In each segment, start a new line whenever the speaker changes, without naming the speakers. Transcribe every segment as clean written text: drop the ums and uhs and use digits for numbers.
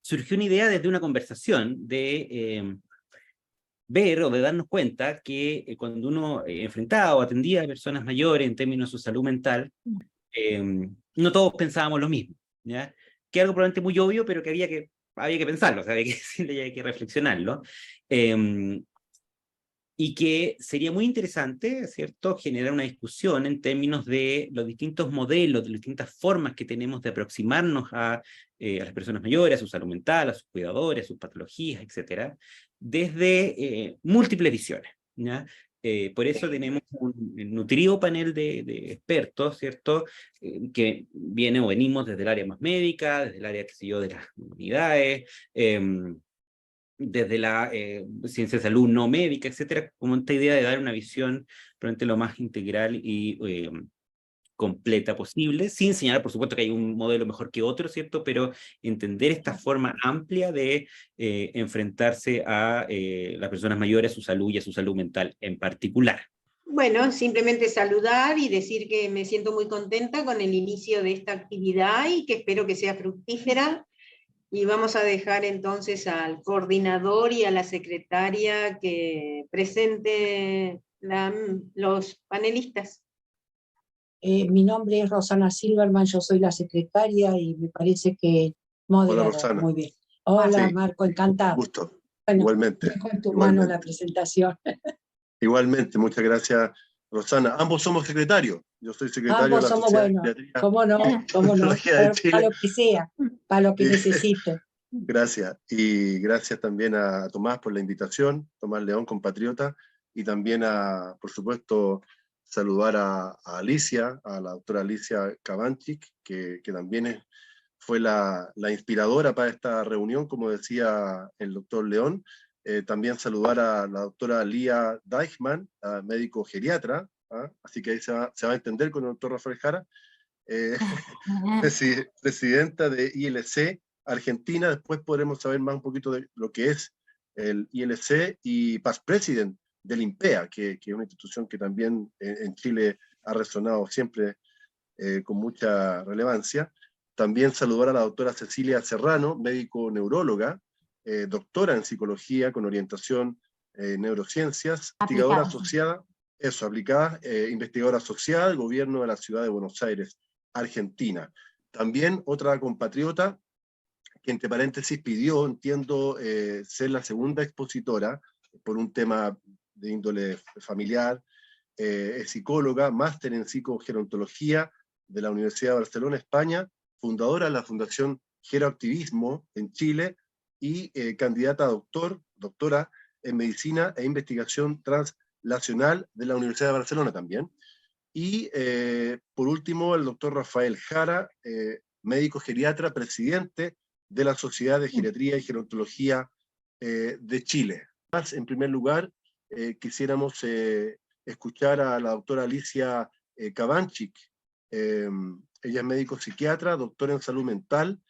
surgió una idea desde una conversación de ver o de darnos cuenta que cuando uno enfrentaba o atendía a personas mayores en términos de su salud mental, no todos pensábamos lo mismo, ¿ya? Que algo probablemente muy obvio, pero que había que pensarlo, o sea, había que decirle y había que reflexionarlo. Y que sería muy interesante, ¿cierto?, generar una discusión en términos de los distintos modelos, de las distintas formas que tenemos de aproximarnos a las personas mayores, a su salud mental, a sus cuidadores, a sus patologías, etcétera, desde múltiples visiones, ¿ya? Por eso tenemos un nutrido panel de expertos, ¿cierto?, que viene o venimos desde el área más médica, desde el área, qué sé yo, de las comunidades, desde la ciencia de salud no médica, etcétera, como esta idea de dar una visión probablemente lo más integral y completa posible, sin señalar, por supuesto, que hay un modelo mejor que otro, ¿cierto? Pero entender esta forma amplia de enfrentarse a las personas mayores, a su salud y a su salud mental en particular.
Bueno, simplemente saludar y decir que me siento muy contenta con el inicio de esta actividad y que espero que sea fructífera. Y vamos a dejar entonces al coordinador y a la secretaria que presente los panelistas.
Mi nombre es Rosana Silverman, yo soy la secretaria y me parece que modera muy bien. Hola, sí. Marco, encantado.
Gusto.
Bueno,
igualmente.
Dejo en tu mano la presentación.
Igualmente, muchas gracias, Rosana. Ambos somos secretarios. Yo soy secretario
Ambos
de la
somos
Sociedad
buenos. ¿Cómo no? ¿Cómo no? Para lo que sea, para lo que necesite.
Gracias. Y gracias también a Tomás por la invitación, Tomás León, compatriota, y también por supuesto, saludar a Alicia, a la doctora Alicia Cabanchik, que también fue la inspiradora para esta reunión, como decía el doctor León. También saludar a la doctora Lía Deichmann, médico geriatra, así que ahí se va a entender con el doctor Rafael Jara, presidenta de ILC Argentina. Después podremos saber más un poquito de lo que es el ILC, y past president del INPEA, que es una institución que también en Chile ha resonado siempre con mucha relevancia. También saludar a la doctora Cecilia Serrano, médico neuróloga, doctora en psicología con orientación neurociencias, investigadora asociada, aplicada, investigadora asociada al gobierno de la ciudad de Buenos Aires, Argentina. También otra compatriota que entre paréntesis pidió, entiendo, ser la segunda expositora por un tema de índole familiar, es psicóloga, máster en psicogerontología de la Universidad de Barcelona, España, fundadora de la Fundación Geroactivismo en Chile y candidata a doctora en Medicina e Investigación Translacional de la Universidad de Barcelona también. Y por último, el doctor Rafael Jara, médico geriatra, presidente de la Sociedad de Geriatría y Gerontología de Chile. Más, en primer lugar, quisiéramos escuchar a la doctora Alicia Cabanchik. Ella es médico psiquiatra, doctora en salud mental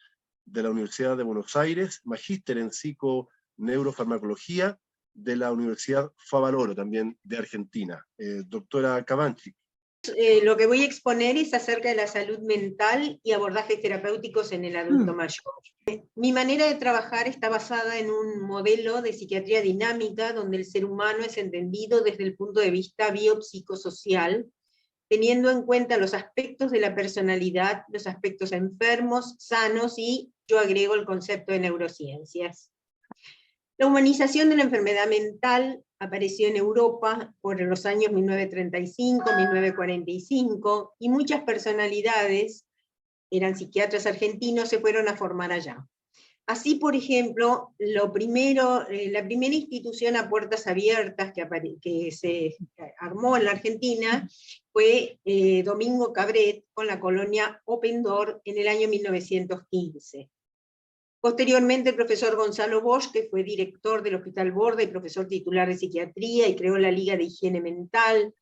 de la Universidad de Buenos Aires, magíster en psiconeurofarmacología de la Universidad Favaloro, también de Argentina. Doctora Cabanchik.
Lo que voy a exponer es acerca de la salud mental y abordajes terapéuticos en el adulto mayor. Mi manera de trabajar está basada en un modelo de psiquiatría dinámica donde el ser humano es entendido desde el punto de vista biopsicosocial, teniendo en cuenta los aspectos de la personalidad, los aspectos enfermos, sanos, y yo agrego el concepto de neurociencias. La humanización de la enfermedad mental apareció en Europa por los años 1935, 1945, y muchas personalidades, eran psiquiatras argentinos, se fueron a formar allá. Así, por ejemplo, la primera institución a puertas abiertas que se armó en la Argentina fue Domingo Cabret, con la colonia Open Door en el año 1915. Posteriormente, el profesor Gonzalo Bosch, que fue director del Hospital Borda y profesor titular de psiquiatría, y creó la Liga de Higiene Mental,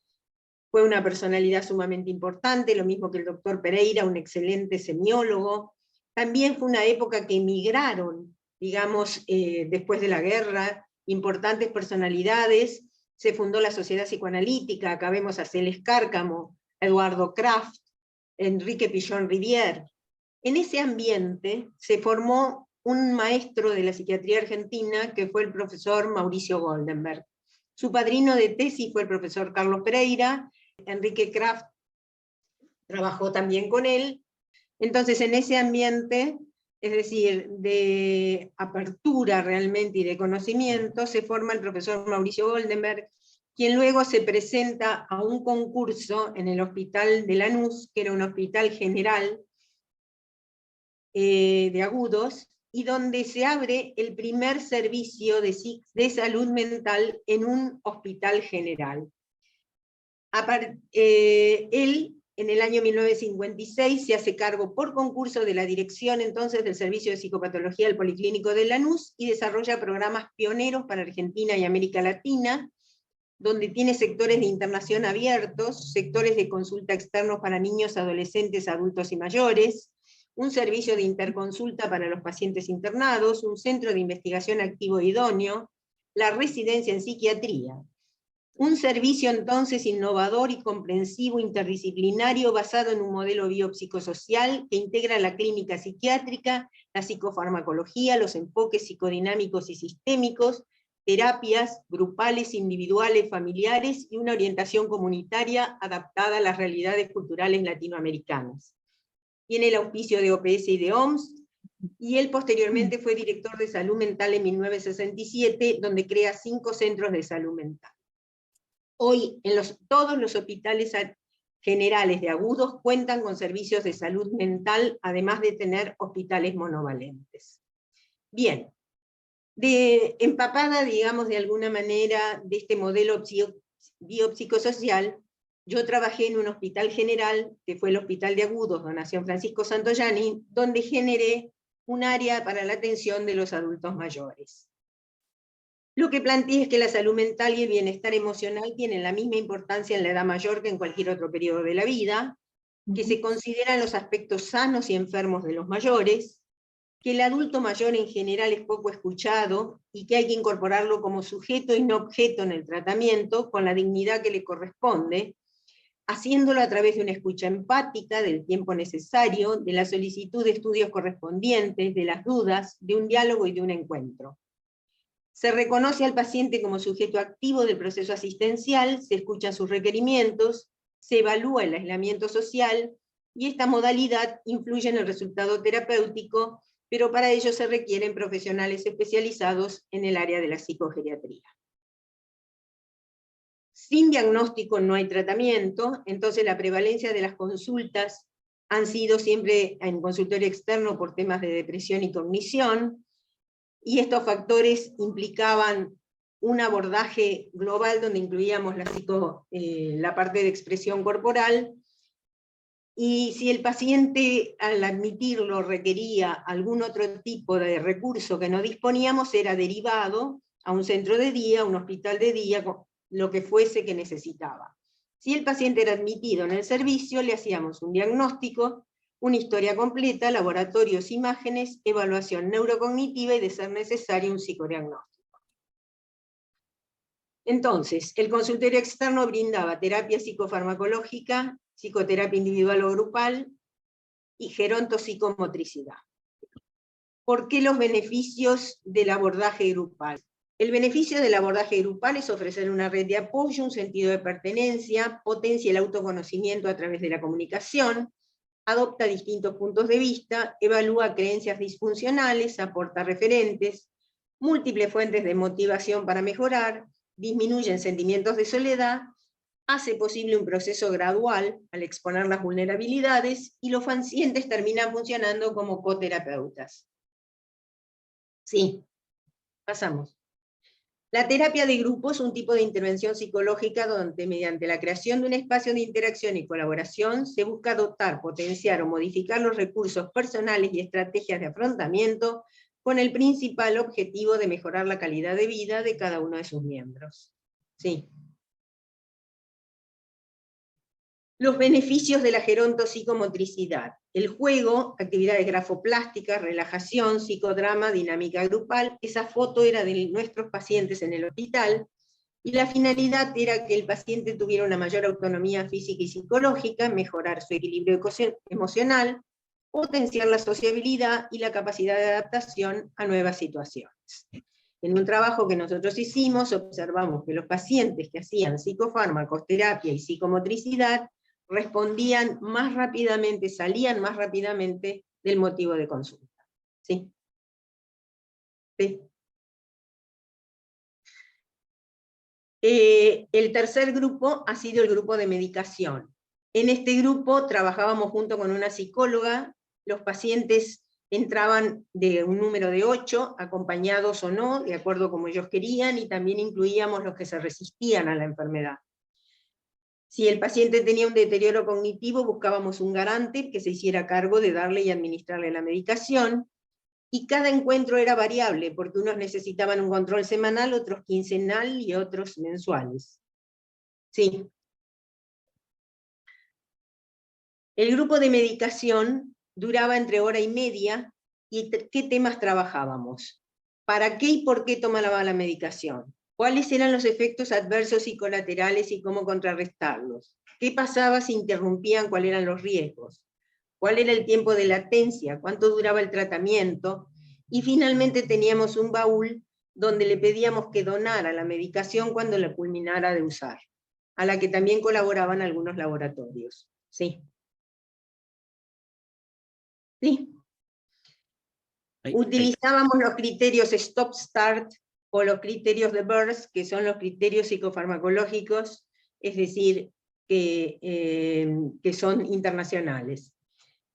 fue una personalidad sumamente importante, lo mismo que el doctor Pereira, un excelente semiólogo. También fue una época que emigraron, digamos, después de la guerra, importantes personalidades. Se fundó la Sociedad Psicoanalítica, acá vemos a Celes Cárcamo, a Eduardo Kraft, Enrique Pillon Rivière. En ese ambiente se formó un maestro de la psiquiatría argentina que fue el profesor Mauricio Goldenberg. Su padrino de tesis fue el profesor Carlos Pereira, Enrique Kraft trabajó también con él. Entonces, en ese ambiente, es decir, de apertura realmente y de conocimiento, se forma el profesor Mauricio Goldenberg, quien luego se presenta a un concurso en el hospital de Lanús, que era un hospital general de agudos, y donde se abre el primer servicio de salud mental en un hospital general. Él, en el año 1956, se hace cargo por concurso de la dirección entonces del Servicio de Psicopatología del Policlínico de Lanús y desarrolla programas pioneros para Argentina y América Latina, donde tiene sectores de internación abiertos, sectores de consulta externos para niños, adolescentes, adultos y mayores, un servicio de interconsulta para los pacientes internados, un centro de investigación activo e idóneo, la residencia en psiquiatría. Un servicio entonces innovador y comprensivo interdisciplinario basado en un modelo biopsicosocial que integra la clínica psiquiátrica, la psicofarmacología, los enfoques psicodinámicos y sistémicos, terapias grupales, individuales, familiares y una orientación comunitaria adaptada a las realidades culturales latinoamericanas. Tiene el auspicio de OPS y de OMS, y él posteriormente fue director de salud mental en 1967, donde crea 5 centros de salud mental. Hoy, todos los hospitales generales de agudos cuentan con servicios de salud mental, además de tener hospitales monovalentes. Bien, empapada, digamos, de alguna manera, de este modelo biopsicosocial, yo trabajé en un hospital general, que fue el Hospital de Agudos, Donación Francisco Santoyani, donde generé un área para la atención de los adultos mayores. Lo que planteé es que la salud mental y el bienestar emocional tienen la misma importancia en la edad mayor que en cualquier otro periodo de la vida, que se consideran los aspectos sanos y enfermos de los mayores, que el adulto mayor en general es poco escuchado y que hay que incorporarlo como sujeto y no objeto en el tratamiento, con la dignidad que le corresponde, haciéndolo a través de una escucha empática, del tiempo necesario, de la solicitud de estudios correspondientes, de las dudas, de un diálogo y de un encuentro. Se reconoce al paciente como sujeto activo del proceso asistencial, se escuchan sus requerimientos, se evalúa el aislamiento social, y esta modalidad influye en el resultado terapéutico, pero para ello se requieren profesionales especializados en el área de la psicogeriatría. Sin diagnóstico no hay tratamiento, entonces la prevalencia de las consultas han sido siempre en consultorio externo por temas de depresión y cognición, y estos factores implicaban un abordaje global donde incluíamos la parte de expresión corporal, y si el paciente al admitirlo requería algún otro tipo de recurso que no disponíamos, era derivado a un centro de día, a un hospital de día, lo que fuese que necesitaba. Si el paciente era admitido en el servicio, le hacíamos un diagnóstico, una historia completa, laboratorios, imágenes, evaluación neurocognitiva y, de ser necesario, un psicodiagnóstico. Entonces, el consultorio externo brindaba terapia psicofarmacológica, psicoterapia individual o grupal y gerontopsicomotricidad. ¿Por qué los beneficios del abordaje grupal? El beneficio del abordaje grupal es ofrecer una red de apoyo, un sentido de pertenencia, potencia el autoconocimiento a través de la comunicación, adopta distintos puntos de vista, evalúa creencias disfuncionales, aporta referentes, múltiples fuentes de motivación para mejorar, disminuyen sentimientos de soledad, hace posible un proceso gradual al exponer las vulnerabilidades, y los pacientes terminan funcionando como coterapeutas. Sí, pasamos. La terapia de grupo es un tipo de intervención psicológica donde, mediante la creación de un espacio de interacción y colaboración, se busca dotar, potenciar o modificar los recursos personales y estrategias de afrontamiento con el principal objetivo de mejorar la calidad de vida de cada uno de sus miembros. Sí. Los beneficios de la gerontopsicomotricidad. El juego, actividades grafoplásticas, relajación, psicodrama, dinámica grupal. Esa foto era de nuestros pacientes en el hospital, y la finalidad era que el paciente tuviera una mayor autonomía física y psicológica, mejorar su equilibrio emocional, potenciar la sociabilidad y la capacidad de adaptación a nuevas situaciones. En un trabajo que nosotros hicimos, observamos que los pacientes que hacían psicofármacos, terapia y psicomotricidad respondían más rápidamente, salían más rápidamente del motivo de consulta. ¿Sí? ¿Sí? El tercer grupo ha sido el grupo de medicación. En este grupo trabajábamos junto con una psicóloga, los pacientes entraban de un número de 8, acompañados o no, de acuerdo como ellos querían, y también incluíamos los que se resistían a la enfermedad. Si el paciente tenía un deterioro cognitivo, buscábamos un garante que se hiciera cargo de darle y administrarle la medicación, y cada encuentro era variable, porque unos necesitaban un control semanal, otros quincenal y otros mensuales. Sí. El grupo de medicación duraba entre hora y media, y ¿qué temas trabajábamos? ¿Para qué y por qué tomaba la medicación? ¿Cuáles eran los efectos adversos y colaterales y cómo contrarrestarlos? ¿Qué pasaba si interrumpían? ¿Cuáles eran los riesgos? ¿Cuál era el tiempo de latencia? ¿Cuánto duraba el tratamiento? Y finalmente teníamos un baúl donde le pedíamos que donara la medicación cuando la culminara de usar, a la que también colaboraban algunos laboratorios. Sí. Sí. Utilizábamos los criterios Stop-Start o los criterios de Burns, que son los criterios psicofarmacológicos, es decir, que son internacionales.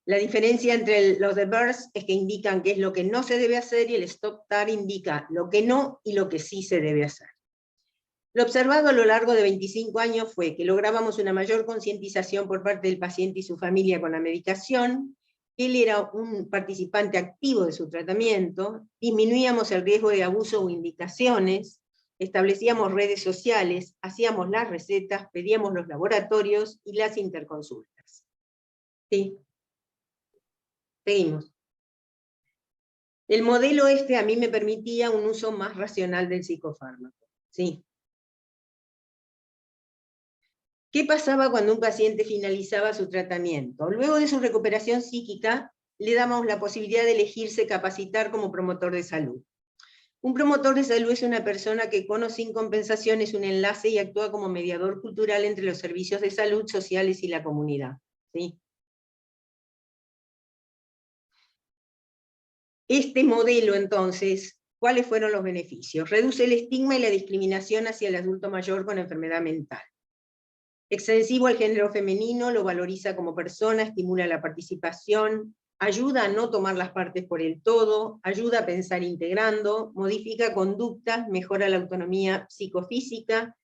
La diferencia entre los de Burns es que indican qué es lo que no se debe hacer, y el Stop-Start indica lo que no y lo que sí se debe hacer. Lo observado a lo largo de 25 años fue que lográbamos una mayor concientización por parte del paciente y su familia con la medicación, que él era un participante activo de su tratamiento, disminuíamos el riesgo de abuso o indicaciones, establecíamos redes sociales, hacíamos las recetas, pedíamos los laboratorios y las interconsultas. ¿Sí? Seguimos. El modelo a mí me permitía un uso más racional del psicofármaco. ¿Sí? ¿Qué pasaba cuando un paciente finalizaba su tratamiento? Luego de su recuperación psíquica, le damos la posibilidad de elegirse capacitar como promotor de salud. Un promotor de salud es una persona que con o sin compensación es un enlace y actúa como mediador cultural entre los servicios de salud sociales y la comunidad. ¿Sí? Este modelo, entonces, ¿cuáles fueron los beneficios? Reduce el estigma y la discriminación hacia el adulto mayor con enfermedad mental. Extensivo al género femenino, lo valoriza como persona, estimula la participación, ayuda a no tomar las partes por el todo, ayuda a pensar integrando, modifica conductas, mejora la autonomía psicofísica,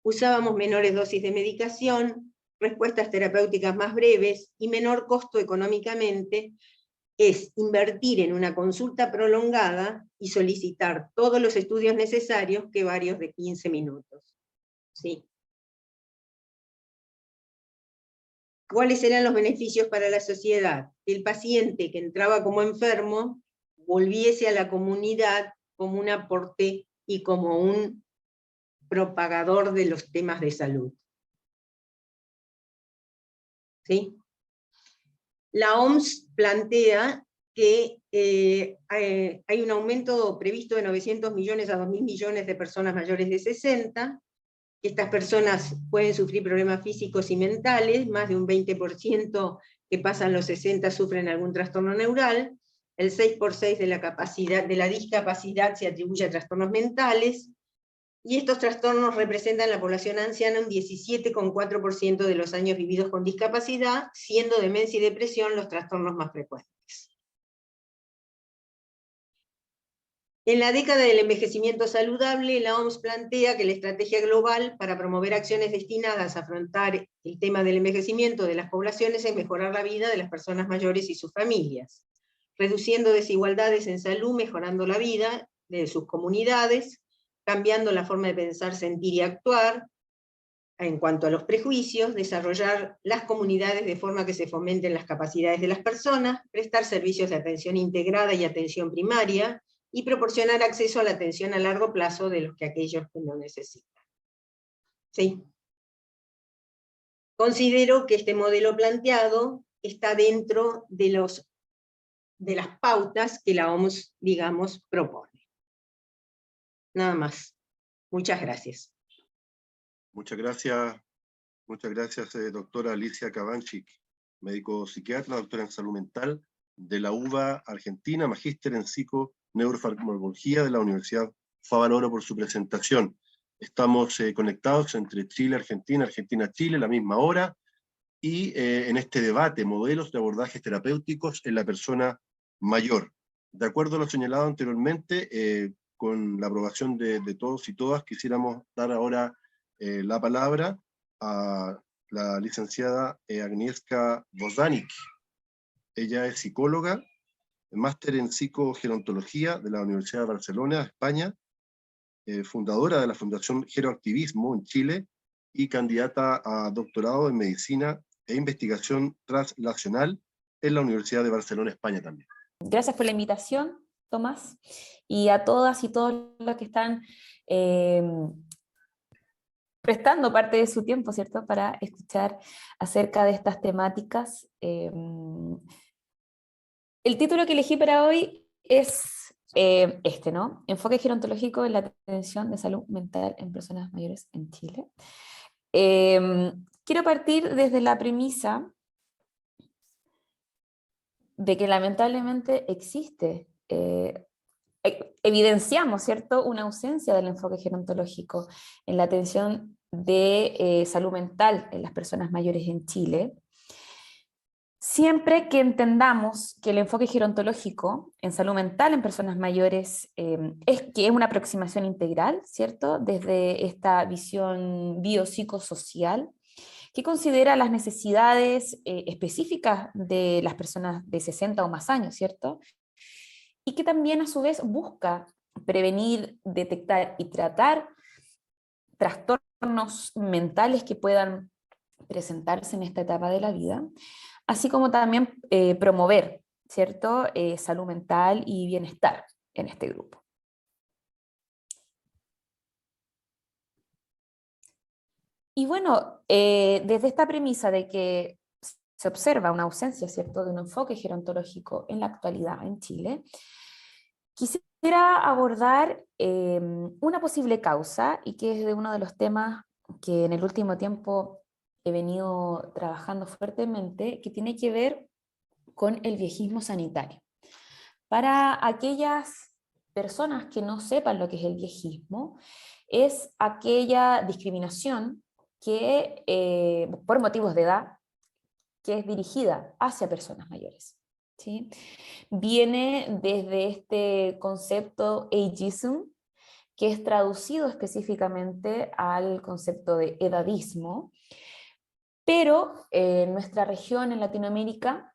usábamos menores dosis de medicación, respuestas terapéuticas más breves y menor costo económicamente, es invertir en una consulta prolongada y solicitar todos los estudios necesarios que varios de 15 minutos. ¿Sí? ¿Cuáles eran los beneficios para la sociedad? El paciente que entraba como enfermo volviese a la comunidad como un aporte y como un propagador de los temas de salud. ¿Sí? La OMS plantea que hay un aumento previsto de 900 millones a 2.000 millones de personas mayores de 60, que estas personas pueden sufrir problemas físicos y mentales, más de un 20% que pasan los 60 sufren algún trastorno neural, el 6x6 de la discapacidad se atribuye a trastornos mentales, y estos trastornos representan en la población anciana un 17,4% de los años vividos con discapacidad, siendo demencia y depresión los trastornos más frecuentes. En la década del envejecimiento saludable, la OMS plantea que la estrategia global para promover acciones destinadas a afrontar el tema del envejecimiento de las poblaciones es mejorar la vida de las personas mayores y sus familias, reduciendo desigualdades en salud, mejorando la vida de sus comunidades, cambiando la forma de pensar, sentir y actuar. En cuanto a los prejuicios, desarrollar las comunidades de forma que se fomenten las capacidades de las personas, prestar servicios de atención integrada y atención primaria, y proporcionar acceso a la atención a largo plazo de aquellos que lo necesitan. ¿Sí? Considero que este modelo planteado está dentro de los de las pautas que la OMS, digamos, propone. Nada más. Muchas gracias.
Muchas gracias, doctora Alicia Cabanchik, médico psiquiatra, doctora en salud mental de la UBA Argentina, magíster en psiconeurofarmacología de la Universidad Favaloro, por su presentación. Estamos conectados entre Chile, Argentina, Argentina-Chile, la misma hora, y en este debate, modelos de abordajes terapéuticos en la persona mayor. De acuerdo a lo señalado anteriormente, con la aprobación de todos y todas, quisiéramos dar ahora la palabra a la licenciada Agnieszka Bozanic. Ella es psicóloga, máster en psicogerontología de la Universidad de Barcelona, España, fundadora de la Fundación Geroactivismo en Chile y candidata a doctorado en medicina e investigación translacional en la Universidad de Barcelona, España también.
Gracias por la invitación, Tomás, y a todas y todos los que están prestando parte de su tiempo, ¿cierto?, para escuchar acerca de estas temáticas. El título que elegí para hoy es ¿no? Enfoque gerontológico en la atención de salud mental en personas mayores en Chile. Quiero partir desde la premisa de que lamentablemente existe, evidenciamos, ¿cierto?, una ausencia del enfoque gerontológico en la atención de salud mental en las personas mayores en Chile. Siempre que entendamos que el enfoque gerontológico en salud mental en personas mayores es una aproximación integral, ¿cierto?, desde esta visión biopsicosocial, que considera las necesidades específicas de las personas de 60 o más años, ¿cierto?, y que también a su vez busca prevenir, detectar y tratar trastornos mentales que puedan presentarse en esta etapa de la vida, así como también promover, ¿cierto?, salud mental y bienestar en este grupo. Y bueno, desde esta premisa de que se observa una ausencia, ¿cierto?, de un enfoque gerontológico en la actualidad en Chile, quisiera abordar una posible causa, y que es de uno de los temas que en el último tiempo he venido trabajando fuertemente, que tiene que ver con el viejismo sanitario. Para aquellas personas que no sepan lo que es el viejismo, es aquella discriminación que, por motivos de edad, que es dirigida hacia personas mayores, ¿sí? Viene desde este concepto ageism, que es traducido específicamente al concepto de edadismo, pero en nuestra región, en Latinoamérica,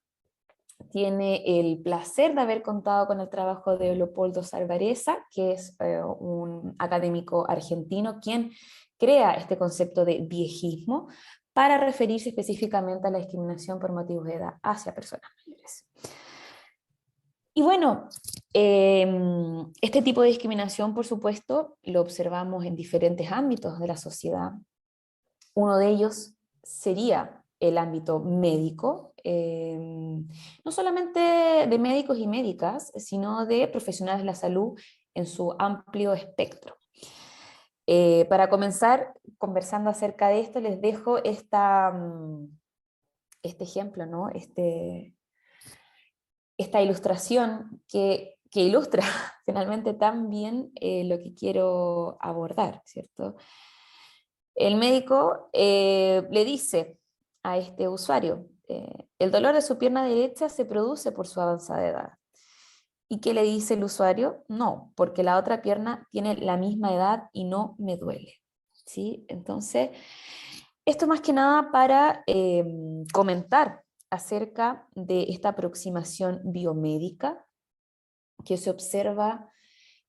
tiene el placer de haber contado con el trabajo de Leopoldo Salvarezza, que es un académico argentino quien crea este concepto de viejismo para referirse específicamente a la discriminación por motivos de edad hacia personas mayores. Y bueno, este tipo de discriminación, por supuesto, lo observamos en diferentes ámbitos de la sociedad. Uno de ellos sería el ámbito médico, no solamente de médicos y médicas, sino de profesionales de la salud en su amplio espectro. Para comenzar conversando acerca de esto, les dejo este ejemplo, ¿no? Esta ilustración que ilustra finalmente tan bien lo que quiero abordar, ¿cierto? El médico le dice a este usuario, el dolor de su pierna derecha se produce por su avanzada edad. ¿Y qué le dice el usuario? No, porque la otra pierna tiene la misma edad y no me duele, ¿sí? Entonces, esto más que nada para comentar acerca de esta aproximación biomédica que se observa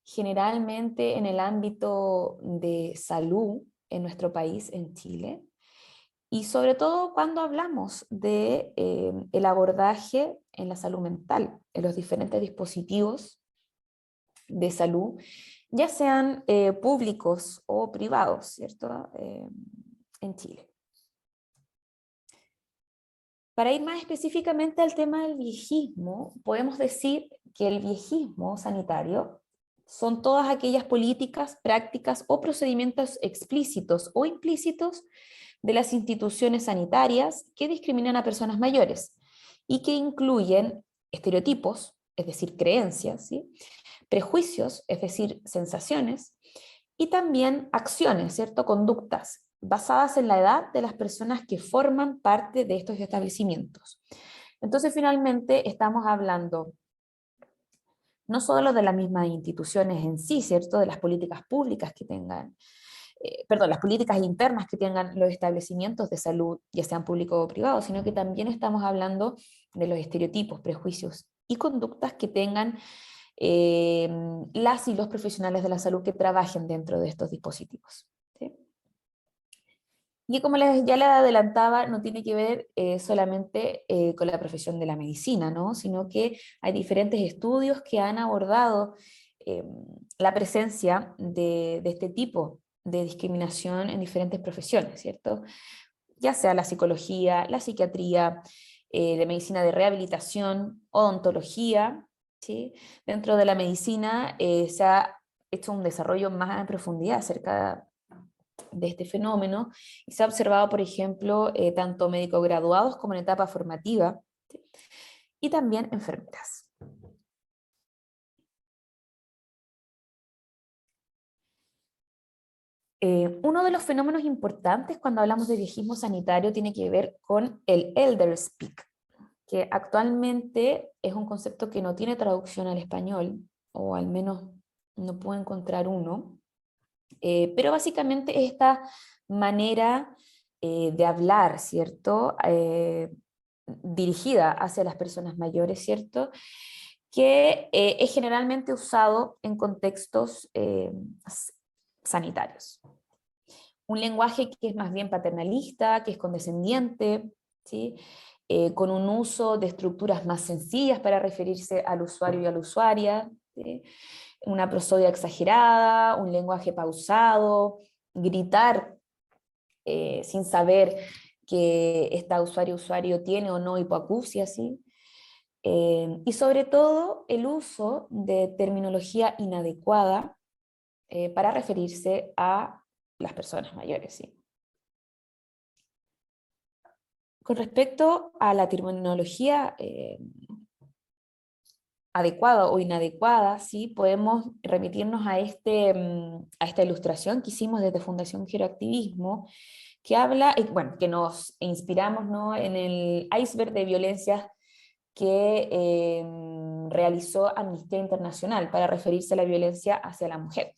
generalmente en el ámbito de salud en nuestro país, en Chile, y sobre todo cuando hablamos de el abordaje en la salud mental, en los diferentes dispositivos de salud, ya sean públicos o privados, ¿cierto?, en Chile. Para ir más específicamente al tema del viejismo, podemos decir que el viejismo sanitario son todas aquellas políticas, prácticas o procedimientos explícitos o implícitos de las instituciones sanitarias que discriminan a personas mayores y que incluyen estereotipos, es decir, creencias, ¿sí? Prejuicios, es decir, sensaciones, y también acciones, ¿cierto? Conductas basadas en la edad de las personas que forman parte de estos establecimientos. Entonces, finalmente, estamos hablando no solo de las mismas instituciones en sí, ¿cierto? De las políticas públicas que tengan, las políticas internas que tengan los establecimientos de salud, ya sean públicos o privados, sino que también estamos hablando de los estereotipos, prejuicios y conductas que tengan las y los profesionales de la salud que trabajen dentro de estos dispositivos. ¿Sí? Y como ya les adelantaba, no tiene que ver solamente con la profesión de la medicina, ¿no? Sino que hay diferentes estudios que han abordado la presencia de este tipo de discriminación en diferentes profesiones, ¿cierto? Ya sea la psicología, la psiquiatría, de medicina de rehabilitación, odontología, ¿sí? Dentro de la medicina se ha hecho un desarrollo más en profundidad acerca de este fenómeno y se ha observado, por ejemplo, tanto médicos graduados como en etapa formativa, ¿sí? Y también enfermeras. Uno de los fenómenos importantes cuando hablamos de viejismo sanitario tiene que ver con el elder speak, que actualmente es un concepto que no tiene traducción al español, o al menos no puedo encontrar uno, pero básicamente es esta manera de hablar, ¿cierto? Dirigida hacia las personas mayores, ¿cierto? Que es generalmente usado en contextos sanitarios. Un lenguaje que es más bien paternalista, que es condescendiente, ¿sí? Con un uso de estructuras más sencillas para referirse al usuario y a la usuaria, ¿sí? Una prosodia exagerada, un lenguaje pausado, gritar sin saber que esta usuario tiene o no hipoacusia, ¿sí? Y sobre todo el uso de terminología inadecuada para referirse a las personas mayores, ¿sí? Con respecto a la terminología adecuada o inadecuada, ¿sí? Podemos remitirnos a esta ilustración que hicimos desde Fundación Geroactivismo, que habla, bueno, que nos inspiramos, ¿no?, en el iceberg de violencias que realizó Amnistía Internacional para referirse a la violencia hacia la mujer.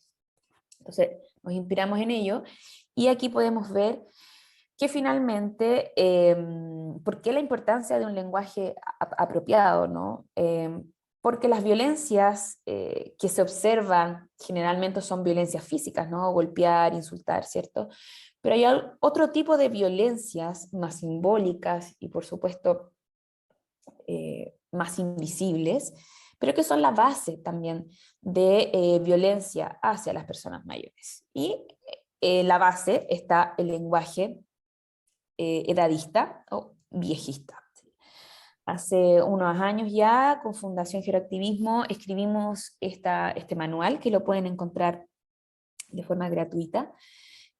Entonces, nos inspiramos en ello, y aquí podemos ver que finalmente, ¿por qué la importancia de un lenguaje apropiado, ¿no? Porque las violencias que se observan generalmente son violencias físicas, ¿no? Golpear, insultar, ¿cierto? Pero hay otro tipo de violencias más simbólicas y, por supuesto, más invisibles, pero que son la base también de violencia hacia las personas mayores. Y en la base está el lenguaje edadista o viejista. Hace unos años ya, con Fundación Geroactivismo, escribimos este manual, que lo pueden encontrar de forma gratuita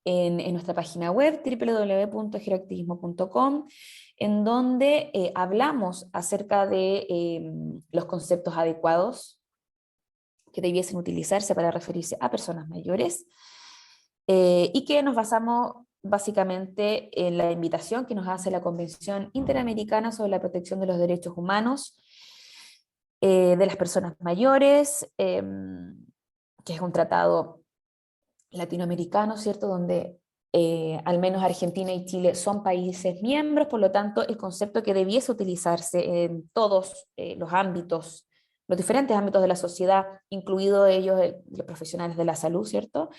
en nuestra página web www.geroactivismo.com, en donde hablamos acerca de los conceptos adecuados que debiesen utilizarse para referirse a personas mayores, y que nos basamos básicamente en la invitación que nos hace la Convención Interamericana sobre la Protección de los Derechos Humanos de las Personas Mayores, que es un tratado latinoamericano, ¿cierto?, donde al menos Argentina y Chile son países miembros, por lo tanto el concepto que debiese utilizarse en todos los ámbitos, los diferentes ámbitos de la sociedad, incluidos ellos los profesionales de la salud, ¿cierto?,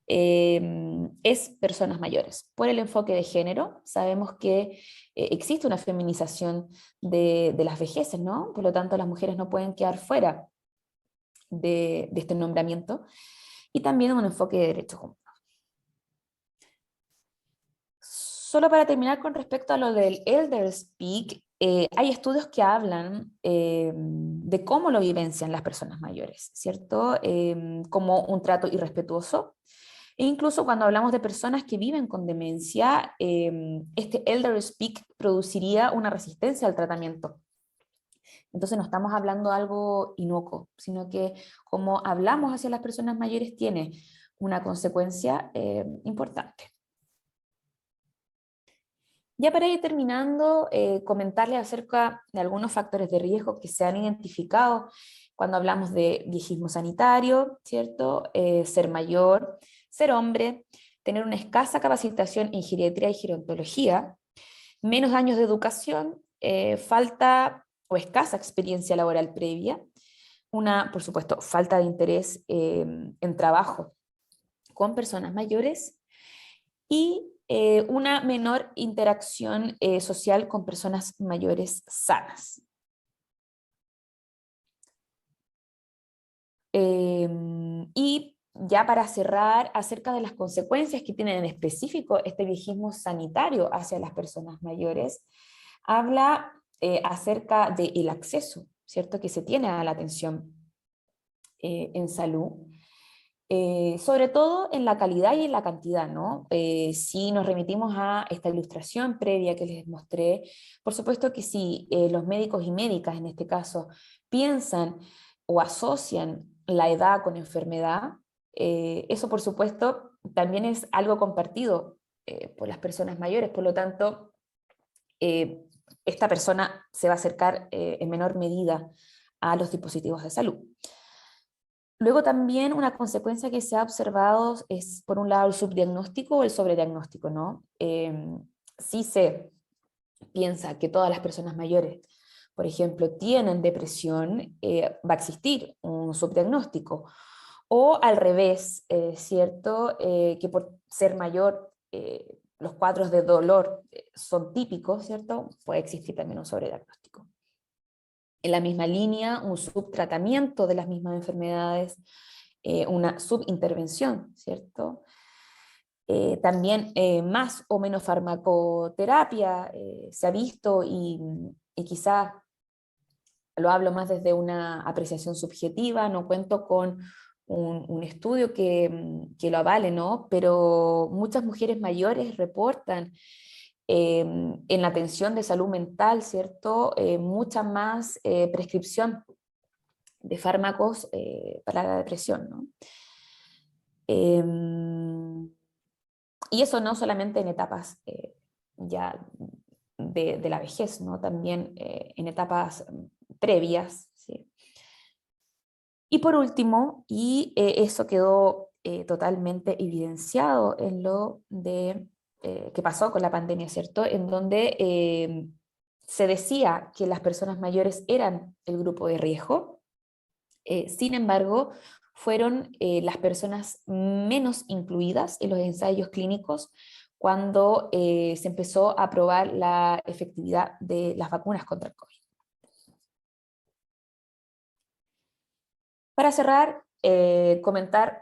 es personas mayores. Por el enfoque de género, sabemos que existe una feminización de las vejeces, ¿no? Por lo tanto, las mujeres no pueden quedar fuera de este nombramiento, y también un enfoque de derechos humanos. solo para terminar con respecto a lo del elder speak, hay estudios que hablan de cómo lo vivencian las personas mayores, ¿cierto? Como un trato irrespetuoso. E incluso cuando hablamos de personas que viven con demencia, este elder speak produciría una resistencia al tratamiento. Entonces no estamos hablando de algo inocuo, sino que como hablamos hacia las personas mayores tiene una consecuencia importante. Ya para ir terminando, comentarles acerca de algunos factores de riesgo que se han identificado cuando hablamos de viejismo sanitario, ¿cierto? Ser mayor, ser hombre, tener una escasa capacitación en geriatría y gerontología, menos años de educación, falta o escasa experiencia laboral previa, una, por supuesto, falta de interés en trabajo con personas mayores y una menor interacción social con personas mayores sanas. Y ya para cerrar, acerca de las consecuencias que tiene en específico este viejismo sanitario hacia las personas mayores, habla acerca del acceso, ¿cierto?, que se tiene a la atención en salud. Sobre todo en la calidad y en la cantidad, ¿no? Si nos remitimos a esta ilustración previa que les mostré, por supuesto que si los médicos y médicas en este caso piensan o asocian la edad con enfermedad, eso por supuesto también es algo compartido por las personas mayores, por lo tanto esta persona se va a acercar en menor medida a los dispositivos de salud. Luego también una consecuencia que se ha observado es, por un lado, el subdiagnóstico o el sobrediagnóstico, ¿no? Si se piensa que todas las personas mayores, por ejemplo, tienen depresión, va a existir un subdiagnóstico. O al revés, ¿cierto? Que por ser mayor, los cuadros de dolor son típicos, ¿cierto? Puede existir también un sobrediagnóstico. En la misma línea, un subtratamiento de las mismas enfermedades, una subintervención, ¿cierto? También más o menos farmacoterapia se ha visto y quizás lo hablo más desde una apreciación subjetiva, no cuento con un estudio que lo avale, ¿no? Pero muchas mujeres mayores reportan en la atención de salud mental, ¿cierto? Mucha más prescripción de fármacos para la depresión, ¿no? Y eso no solamente en etapas ya de la vejez, ¿no? También en etapas previas, ¿sí? Y por último, y eso quedó totalmente evidenciado en lo de que pasó con la pandemia, ¿cierto? En donde se decía que las personas mayores eran el grupo de riesgo, sin embargo, fueron las personas menos incluidas en los ensayos clínicos cuando se empezó a probar la efectividad de las vacunas contra el COVID. Para cerrar, comentar,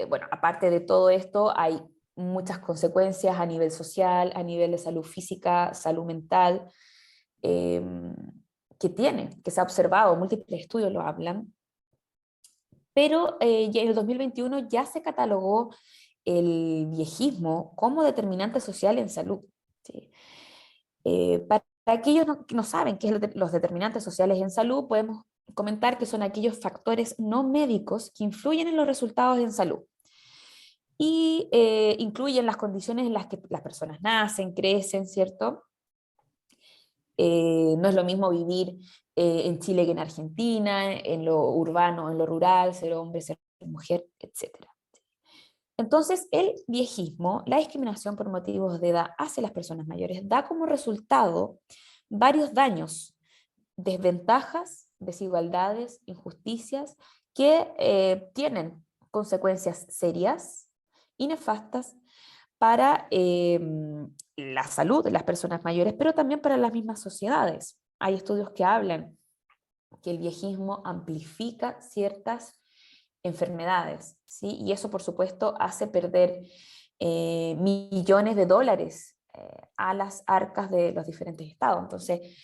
bueno, aparte de todo esto, hay muchas consecuencias a nivel social, a nivel de salud física, salud mental, que se ha observado, múltiples estudios lo hablan, pero ya en el 2021 ya se catalogó el viejismo como determinante social en salud, ¿sí? Para aquellos que no saben qué es los determinantes sociales en salud, podemos comentar que son aquellos factores no médicos que influyen en los resultados en salud y incluyen las condiciones en las que las personas nacen, crecen, ¿cierto? No es lo mismo vivir en Chile que en Argentina, en lo urbano, en lo rural, ser hombre, ser mujer, etc. Entonces, el viejismo, la discriminación por motivos de edad hacia las personas mayores, da como resultado varios daños, desventajas, desigualdades, injusticias, que tienen consecuencias serias y nefastas para la salud de las personas mayores, pero también para las mismas sociedades. Hay estudios que hablan que el viejismo amplifica ciertas enfermedades, ¿sí? Y eso por supuesto hace perder millones de dólares a las arcas de los diferentes estados. Entonces,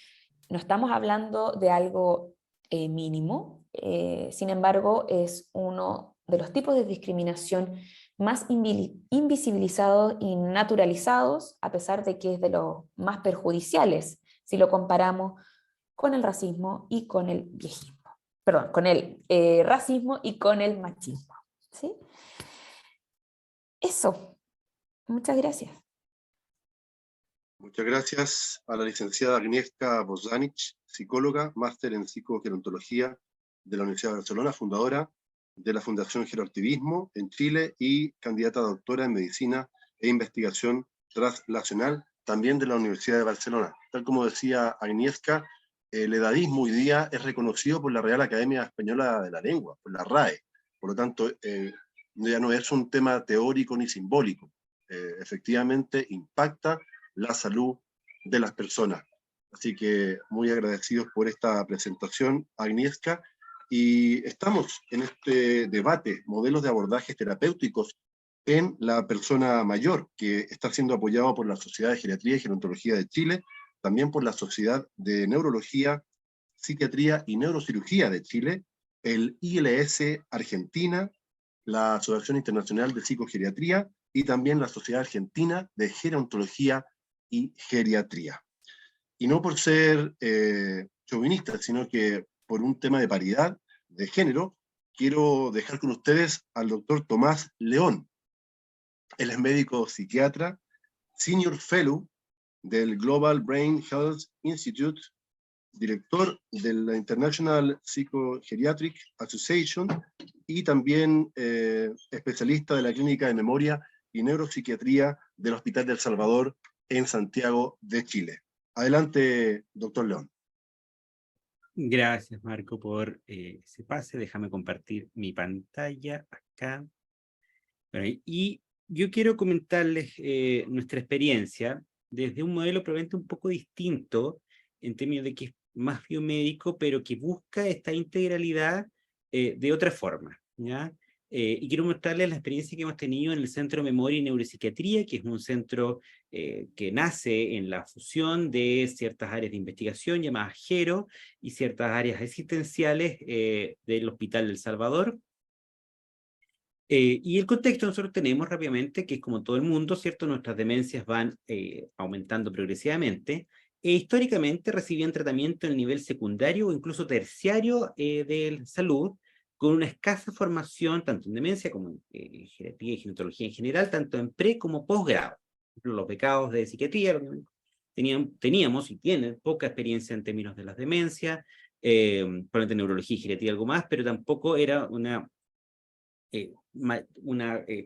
no estamos hablando de algo mínimo, sin embargo, es uno de los tipos de discriminación más invisibilizados y naturalizados, a pesar de que es de los más perjudiciales, si lo comparamos con el racismo y con el viejismo. Perdón, con el racismo y con el machismo. ¿Sí? Eso. Muchas gracias.
Muchas gracias a la licenciada Agnieszka Bozanic, psicóloga, máster en psicogerontología de la Universidad de Barcelona, fundadora de la Fundación Geroactivismo en Chile y candidata a doctora en Medicina e Investigación Translacional, también de la Universidad de Barcelona. Tal como decía Agnieszka, el edadismo hoy día es reconocido por la Real Academia Española de la Lengua, por la RAE. Por lo tanto, ya no es un tema teórico ni simbólico. Efectivamente, impacta la salud de las personas. Así que muy agradecidos por esta presentación, Agnieszka. Y estamos en este debate, modelos de abordajes terapéuticos en la persona mayor, que está siendo apoyado por la Sociedad de Geriatría y Gerontología de Chile, también por la Sociedad de Neurología, Psiquiatría y Neurocirugía de Chile, el ILS Argentina, la Asociación Internacional de Psicogeriatría y también la Sociedad Argentina de Gerontología y Geriatría. Y no por ser chauvinista, sino que por un tema de paridad de género, quiero dejar con ustedes al doctor Tomás León. Él es médico psiquiatra, senior fellow del Global Brain Health Institute, director de la International Psychogeriatric Association y también especialista de la Clínica de Memoria y Neuropsiquiatría del Hospital del Salvador en Santiago de Chile. Adelante, doctor León.
Gracias, Marco, por ese pase. Déjame compartir mi pantalla acá. Bueno, y yo quiero comentarles nuestra experiencia desde un modelo probablemente un poco distinto, en términos de que es más biomédico, pero que busca esta integralidad de otra forma, ¿ya? Y quiero mostrarles la experiencia que hemos tenido en el Centro de Memoria y Neuropsiquiatría, que es un centro que nace en la fusión de ciertas áreas de investigación llamadas GERO y ciertas áreas existenciales del Hospital del Salvador. Y el contexto nosotros tenemos rápidamente, que es como todo el mundo, ¿cierto? Nuestras demencias van aumentando progresivamente. Históricamente recibían tratamiento en el nivel secundario o incluso terciario de salud, con una escasa formación tanto en demencia como en geriatría y gerontología en general, tanto en pre como posgrado. Los becados de psiquiatría teníamos y tienen poca experiencia en términos de las demencias, probablemente neurología y geriatría algo más, pero tampoco era un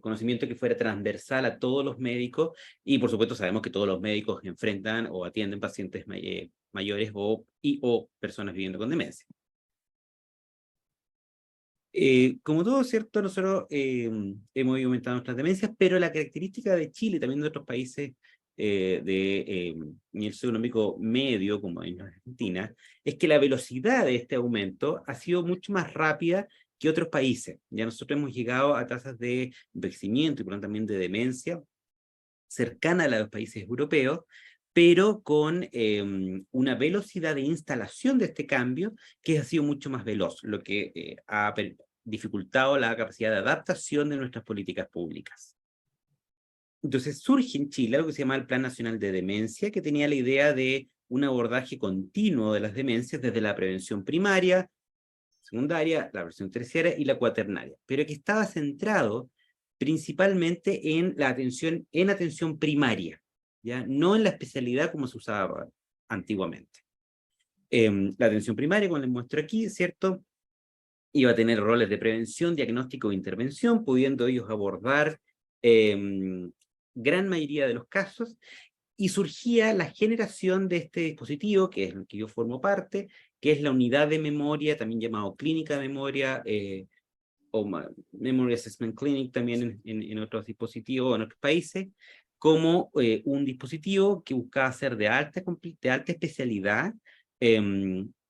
conocimiento que fuera transversal a todos los médicos, y por supuesto sabemos que todos los médicos enfrentan o atienden pacientes mayores o personas viviendo con demencia. Como todo, ¿cierto? Nosotros hemos aumentado nuestras demencias, pero la característica de Chile, también de otros países de nivel socioeconómico medio, como en Argentina, es que la velocidad de este aumento ha sido mucho más rápida que otros países. Ya nosotros hemos llegado a tasas de envejecimiento y por lo tanto también de demencia cercana a la de los países europeos, pero con una velocidad de instalación de este cambio que ha sido mucho más veloz, lo que ha dificultado la capacidad de adaptación de nuestras políticas públicas. Entonces surge en Chile algo que se llama el Plan Nacional de Demencia, que tenía la idea de un abordaje continuo de las demencias desde la prevención primaria, secundaria, la prevención terciaria y la cuaternaria, pero que estaba centrado principalmente en la atención primaria, ¿ya? No en la especialidad como se usaba antiguamente. La atención primaria, como les muestro aquí, ¿cierto?, iba a tener roles de prevención, diagnóstico e intervención, pudiendo ellos abordar gran mayoría de los casos, y surgía la generación de este dispositivo, que es el que yo formo parte, que es la unidad de memoria, también llamado clínica de memoria, o Memory Assessment Clinic también en otros dispositivos, en otros países, como un dispositivo que buscaba ser de alta especialidad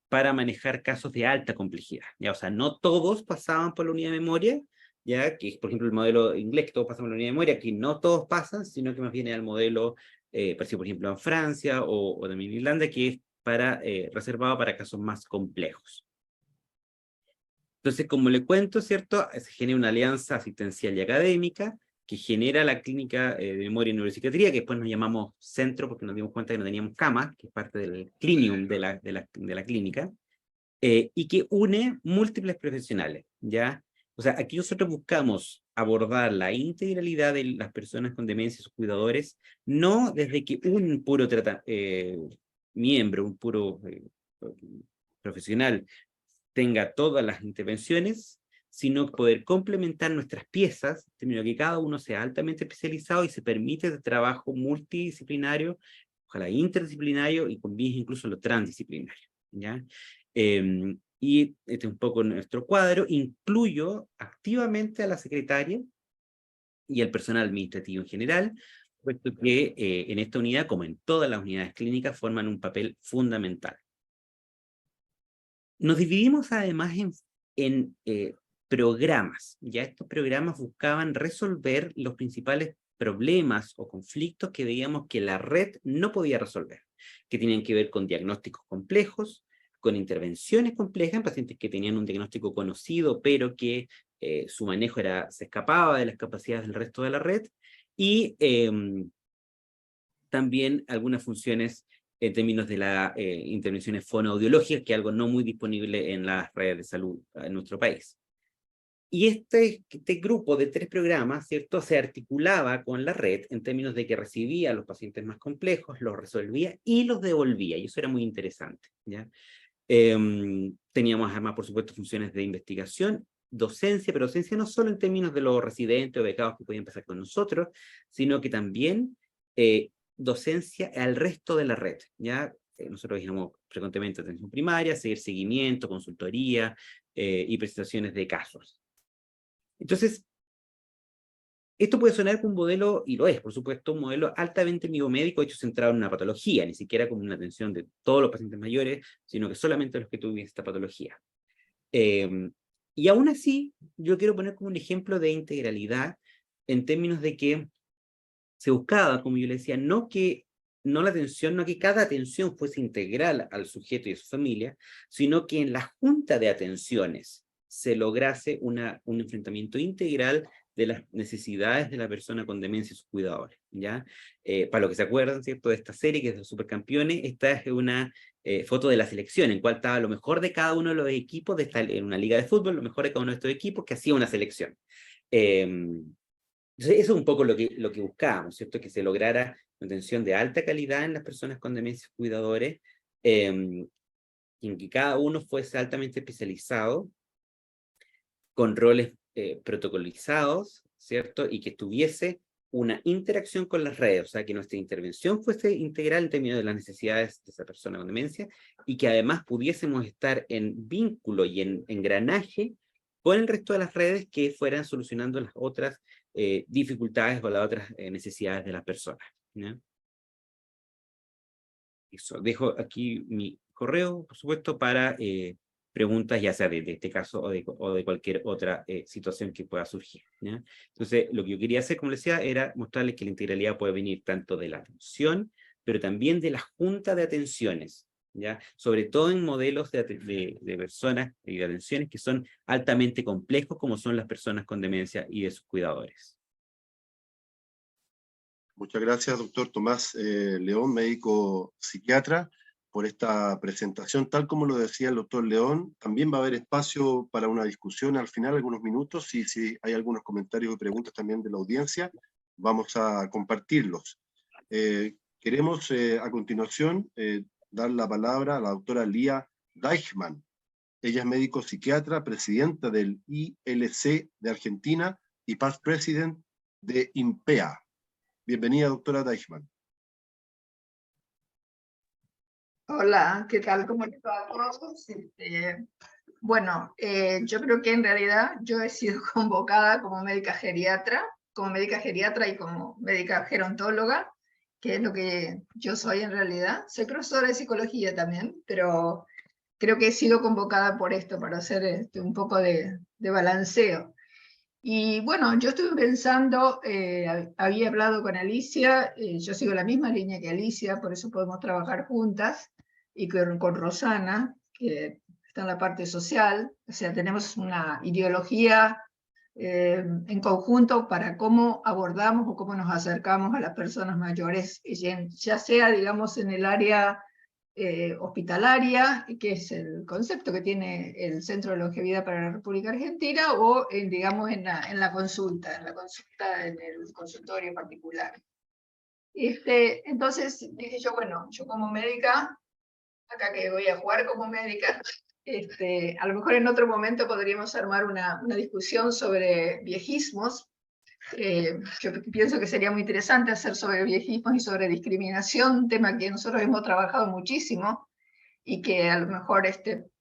para manejar casos de alta complejidad. ¿Ya? O sea, no todos pasaban por la unidad de memoria, ya que es, por ejemplo, el modelo inglés, que todos pasan por la unidad de memoria, que no todos pasan, sino que más bien era el modelo parecido por ejemplo en Francia o también en Irlanda, que es reservado para casos más complejos. Entonces, como le cuento, ¿cierto? Se genera una alianza asistencial y académica que genera la clínica de memoria y neuropsiquiatría, que después nos llamamos centro porque nos dimos cuenta que no teníamos camas, que es parte del clinium de la clínica, y que une múltiples profesionales, ¿ya? O sea, aquí nosotros buscamos abordar la integralidad de las personas con demencia y sus cuidadores, no desde que un puro miembro, un puro profesional tenga todas las intervenciones, sino poder complementar nuestras piezas, de modo que cada uno sea altamente especializado y se permite el trabajo multidisciplinario, ojalá interdisciplinario y con vías incluso lo transdisciplinario, ¿ya? Y este es un poco nuestro cuadro. Incluyo activamente a la secretaria y al personal administrativo en general, puesto que en esta unidad, como en todas las unidades clínicas, forman un papel fundamental. Nos dividimos además en programas. Ya estos programas buscaban resolver los principales problemas o conflictos que veíamos que la red no podía resolver, que tenían que ver con diagnósticos complejos, con intervenciones complejas en pacientes que tenían un diagnóstico conocido, pero que su manejo se escapaba de las capacidades del resto de la red, y también algunas funciones en términos de las intervenciones fonoaudiológicas, que es algo no muy disponible en las redes de salud en nuestro país. Y este grupo de 3 programas, ¿cierto?, se articulaba con la red en términos de que recibía a los pacientes más complejos, los resolvía y los devolvía, y eso era muy interesante, ¿ya? Teníamos además, por supuesto, funciones de investigación, docencia, pero docencia no solo en términos de los residentes o becados que podían empezar con nosotros, sino que también docencia al resto de la red, ¿ya? Nosotros digamos frecuentemente atención primaria, seguimiento, consultoría y presentaciones de casos. Entonces, esto puede sonar como un modelo, y lo es, por supuesto, un modelo altamente biomédico, hecho centrado en una patología, ni siquiera como una atención de todos los pacientes mayores, sino que solamente los que tuvieron esta patología. Y aún así, yo quiero poner como un ejemplo de integralidad en términos de que se buscaba, como yo le decía, no que cada atención fuese integral al sujeto y a su familia, sino que en la junta de atenciones se lograse un enfrentamiento integral de las necesidades de la persona con demencia y sus cuidadores, ¿ya? Para los que se acuerdan, ¿cierto?, de esta serie, que es de los Supercampeones, esta es una foto de la selección, en cual estaba lo mejor de cada uno de los equipos, en una liga de fútbol, lo mejor de cada uno de estos equipos, que hacía una selección. Entonces, eso es un poco lo que buscábamos, ¿cierto? Que se lograra una atención de alta calidad en las personas con demencia y cuidadores, en que cada uno fuese altamente especializado, con roles protocolizados, ¿cierto? Y que tuviese una interacción con las redes, o sea, que nuestra intervención fuese integral en términos de las necesidades de esa persona con demencia, y que además pudiésemos estar en vínculo y en engranaje con el resto de las redes que fueran solucionando las otras dificultades o las otras necesidades de las personas, ¿no? Eso, dejo aquí mi correo, por supuesto, para preguntas, ya sea de este caso o de cualquier otra situación que pueda surgir, ¿ya? Entonces, lo que yo quería hacer, como les decía, era mostrarles que la integralidad puede venir tanto de la atención, pero también de la junta de atenciones, ¿ya? Sobre todo en modelos de personas y de atenciones que son altamente complejos, como son las personas con demencia y de sus cuidadores.
Muchas gracias, doctor Tomás León, médico psiquiatra, por esta presentación. Tal como lo decía el doctor León, también va a haber espacio para una discusión al final, algunos minutos, y si hay algunos comentarios y preguntas también de la audiencia, vamos a compartirlos. Queremos a continuación dar la palabra a la doctora Lía Deichmann. Ella es médico psiquiatra, presidenta del ILC de Argentina y past president de INPEA. Bienvenida, doctora Deichmann.
Hola, ¿qué tal? ¿Cómo están todos? Bueno, yo creo que en realidad yo he sido convocada como médica geriatra y como médica gerontóloga, que es lo que yo soy en realidad. Soy profesora de psicología también, pero creo que he sido convocada por esto, para hacer un poco de balanceo. Y bueno, yo estuve pensando, había hablado con Alicia, yo sigo la misma línea que Alicia, por eso podemos trabajar juntas, y con Rosana, que está en la parte social, o sea, tenemos una ideología en conjunto para cómo abordamos o cómo nos acercamos a las personas mayores, ya sea, digamos, en el área hospitalaria, que es el concepto que tiene el Centro de Longevidad para la República Argentina, o digamos en la consulta, en el consultorio particular. Entonces dije yo, bueno, yo como médica, acá que voy a jugar como médica, a lo mejor en otro momento podríamos armar una discusión sobre viejismos. Yo pienso que sería muy interesante hacer sobre viejismos y sobre discriminación, tema que nosotros hemos trabajado muchísimo y que a lo mejor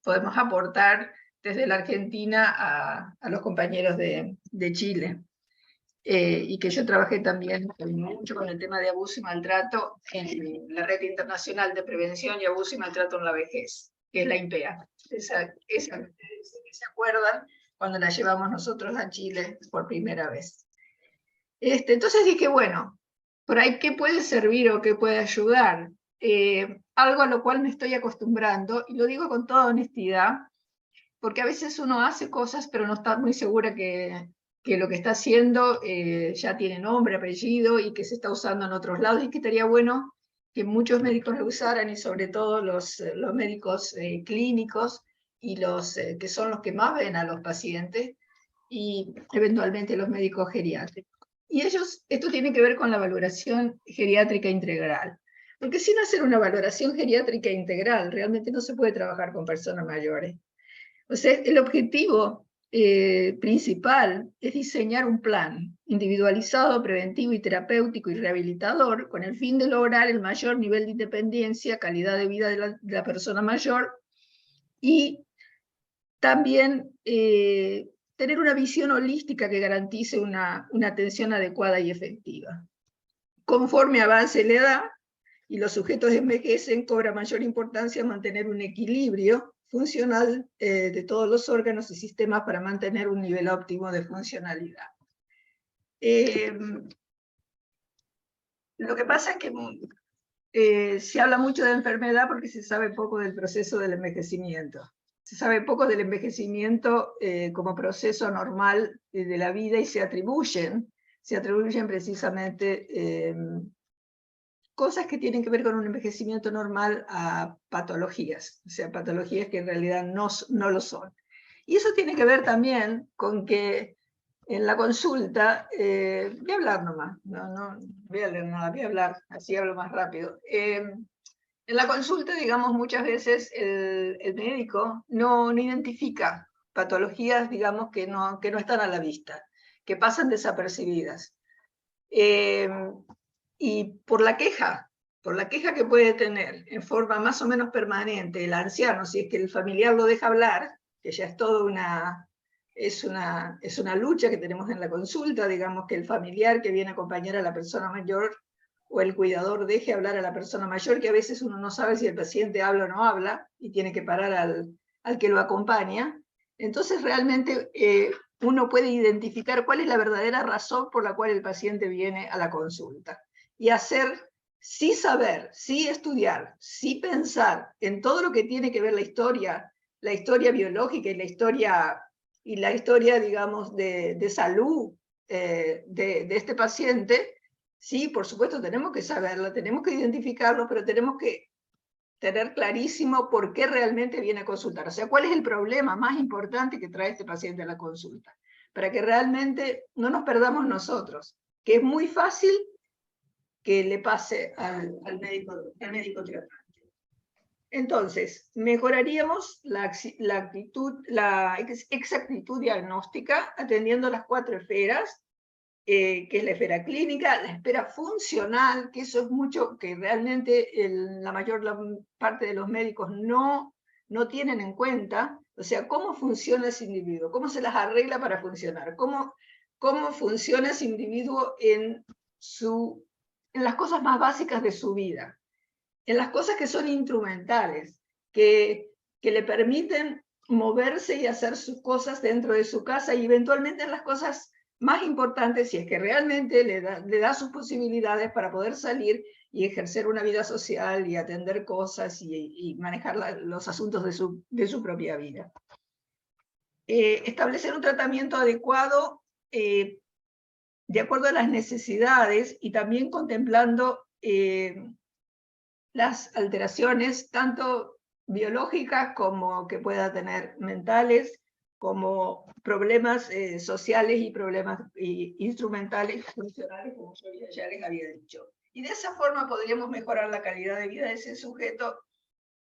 podemos aportar desde la Argentina a los compañeros de Chile. Y que yo trabajé también mucho con el tema de abuso y maltrato en la Red Internacional de Prevención y Abuso y Maltrato en la Vejez, que es la INPEA. Esa ¿se acuerdan? Cuando la llevamos nosotros a Chile por primera vez. Entonces dije, bueno, por ahí, ¿qué puede servir o qué puede ayudar? Algo a lo cual me estoy acostumbrando, y lo digo con toda honestidad, porque a veces uno hace cosas, pero no está muy segura que lo que está haciendo ya tiene nombre, apellido, y que se está usando en otros lados, y que estaría bueno que muchos médicos lo usaran, y sobre todo los médicos clínicos, y los que son los que más ven a los pacientes, y eventualmente los médicos geriátricos. Y esto tiene que ver con la valoración geriátrica integral. Porque sin hacer una valoración geriátrica integral, realmente no se puede trabajar con personas mayores. O sea, el objetivo principal es diseñar un plan individualizado, preventivo y terapéutico y rehabilitador con el fin de lograr el mayor nivel de independencia, calidad de vida de la persona mayor, y también tener una visión holística que garantice una atención adecuada y efectiva. Conforme avance la edad y los sujetos envejecen, cobra mayor importancia mantener un equilibrio funcional de todos los órganos y sistemas para mantener un nivel óptimo de funcionalidad. Lo que pasa es que se habla mucho de enfermedad porque se sabe poco del proceso del envejecimiento. Se sabe poco del envejecimiento como proceso normal de la vida, y se atribuyen precisamente cosas que tienen que ver con un envejecimiento normal a patologías, o sea, patologías que en realidad no lo son. Y eso tiene que ver también con que en la consulta, voy a hablar nomás, no voy a leer nada, voy a hablar, así hablo más rápido. En la consulta, digamos, muchas veces el médico no identifica patologías, digamos, que no están a la vista, que pasan desapercibidas. Y por la queja que puede tener en forma más o menos permanente el anciano, si es que el familiar lo deja hablar, que ya es toda es una lucha que tenemos en la consulta, digamos, que el familiar que viene a acompañar a la persona mayor o el cuidador deje hablar a la persona mayor, que a veces uno no sabe si el paciente habla o no habla, y tiene que parar al que lo acompaña. Entonces realmente uno puede identificar cuál es la verdadera razón por la cual el paciente viene a la consulta. Y hacer, sí saber, sí estudiar, sí pensar en todo lo que tiene que ver la historia biológica y la historia, digamos, de salud de este paciente. Sí, por supuesto, tenemos que saberlo, tenemos que identificarlo, pero tenemos que tener clarísimo por qué realmente viene a consultar. O sea, cuál es el problema más importante que trae este paciente a la consulta, para que realmente no nos perdamos nosotros, que es muy fácil que le pase al médico tratante. Entonces, mejoraríamos la exactitud diagnóstica atendiendo las 4 esferas, que es la esfera clínica, la esfera funcional, que eso es mucho que realmente la mayor parte de los médicos no tienen en cuenta. O sea, cómo funciona ese individuo, cómo se las arregla para funcionar, cómo funciona ese individuo en las cosas más básicas de su vida, en las cosas que son instrumentales, que le permiten moverse y hacer sus cosas dentro de su casa y eventualmente en las cosas más importantes, si es que realmente le da sus posibilidades para poder salir y ejercer una vida social y atender cosas y manejar los asuntos de su propia vida. Establecer un tratamiento adecuado de acuerdo a las necesidades y también contemplando las alteraciones tanto biológicas como que pueda tener mentales, como problemas sociales y problemas instrumentales, funcionales, como yo ya les había dicho. Y de esa forma podríamos mejorar la calidad de vida de ese sujeto,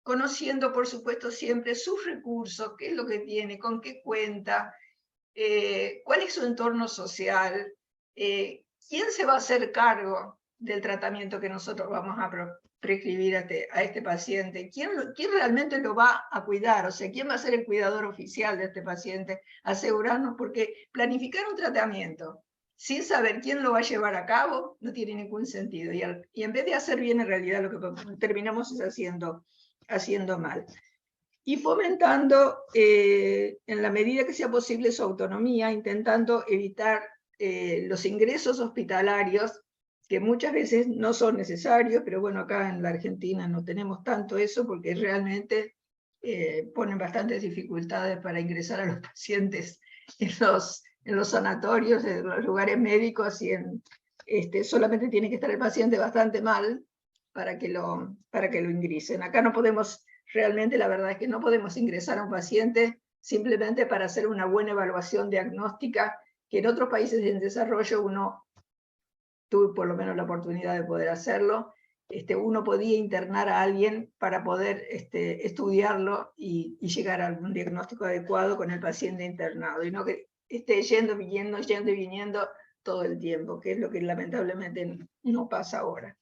conociendo, por supuesto, siempre sus recursos, qué es lo que tiene, con qué cuenta, cuál es su entorno social, quién se va a hacer cargo del tratamiento que nosotros vamos a prescribir a este paciente, ¿quién realmente lo va a cuidar? O sea, ¿quién va a ser el cuidador oficial de este paciente? Asegurarnos, porque planificar un tratamiento sin saber quién lo va a llevar a cabo no tiene ningún sentido. Y en vez de hacer bien, en realidad lo que terminamos es haciendo mal. Y fomentando, en la medida que sea posible, su autonomía, intentando evitar los ingresos hospitalarios, que muchas veces no son necesarios, pero bueno, acá en la Argentina no tenemos tanto eso, porque realmente ponen bastantes dificultades para ingresar a los pacientes en los sanatorios, en los lugares médicos, y solamente tiene que estar el paciente bastante mal para que lo ingresen. Acá no podemos, realmente la verdad es que no podemos ingresar a un paciente simplemente para hacer una buena evaluación diagnóstica, que en otros países en desarrollo uno tuve por lo menos la oportunidad de poder hacerlo. Uno podía internar a alguien para poder estudiarlo y llegar a algún diagnóstico adecuado con el paciente internado, y no que esté yendo y viniendo todo el tiempo, que es lo que lamentablemente no pasa ahora.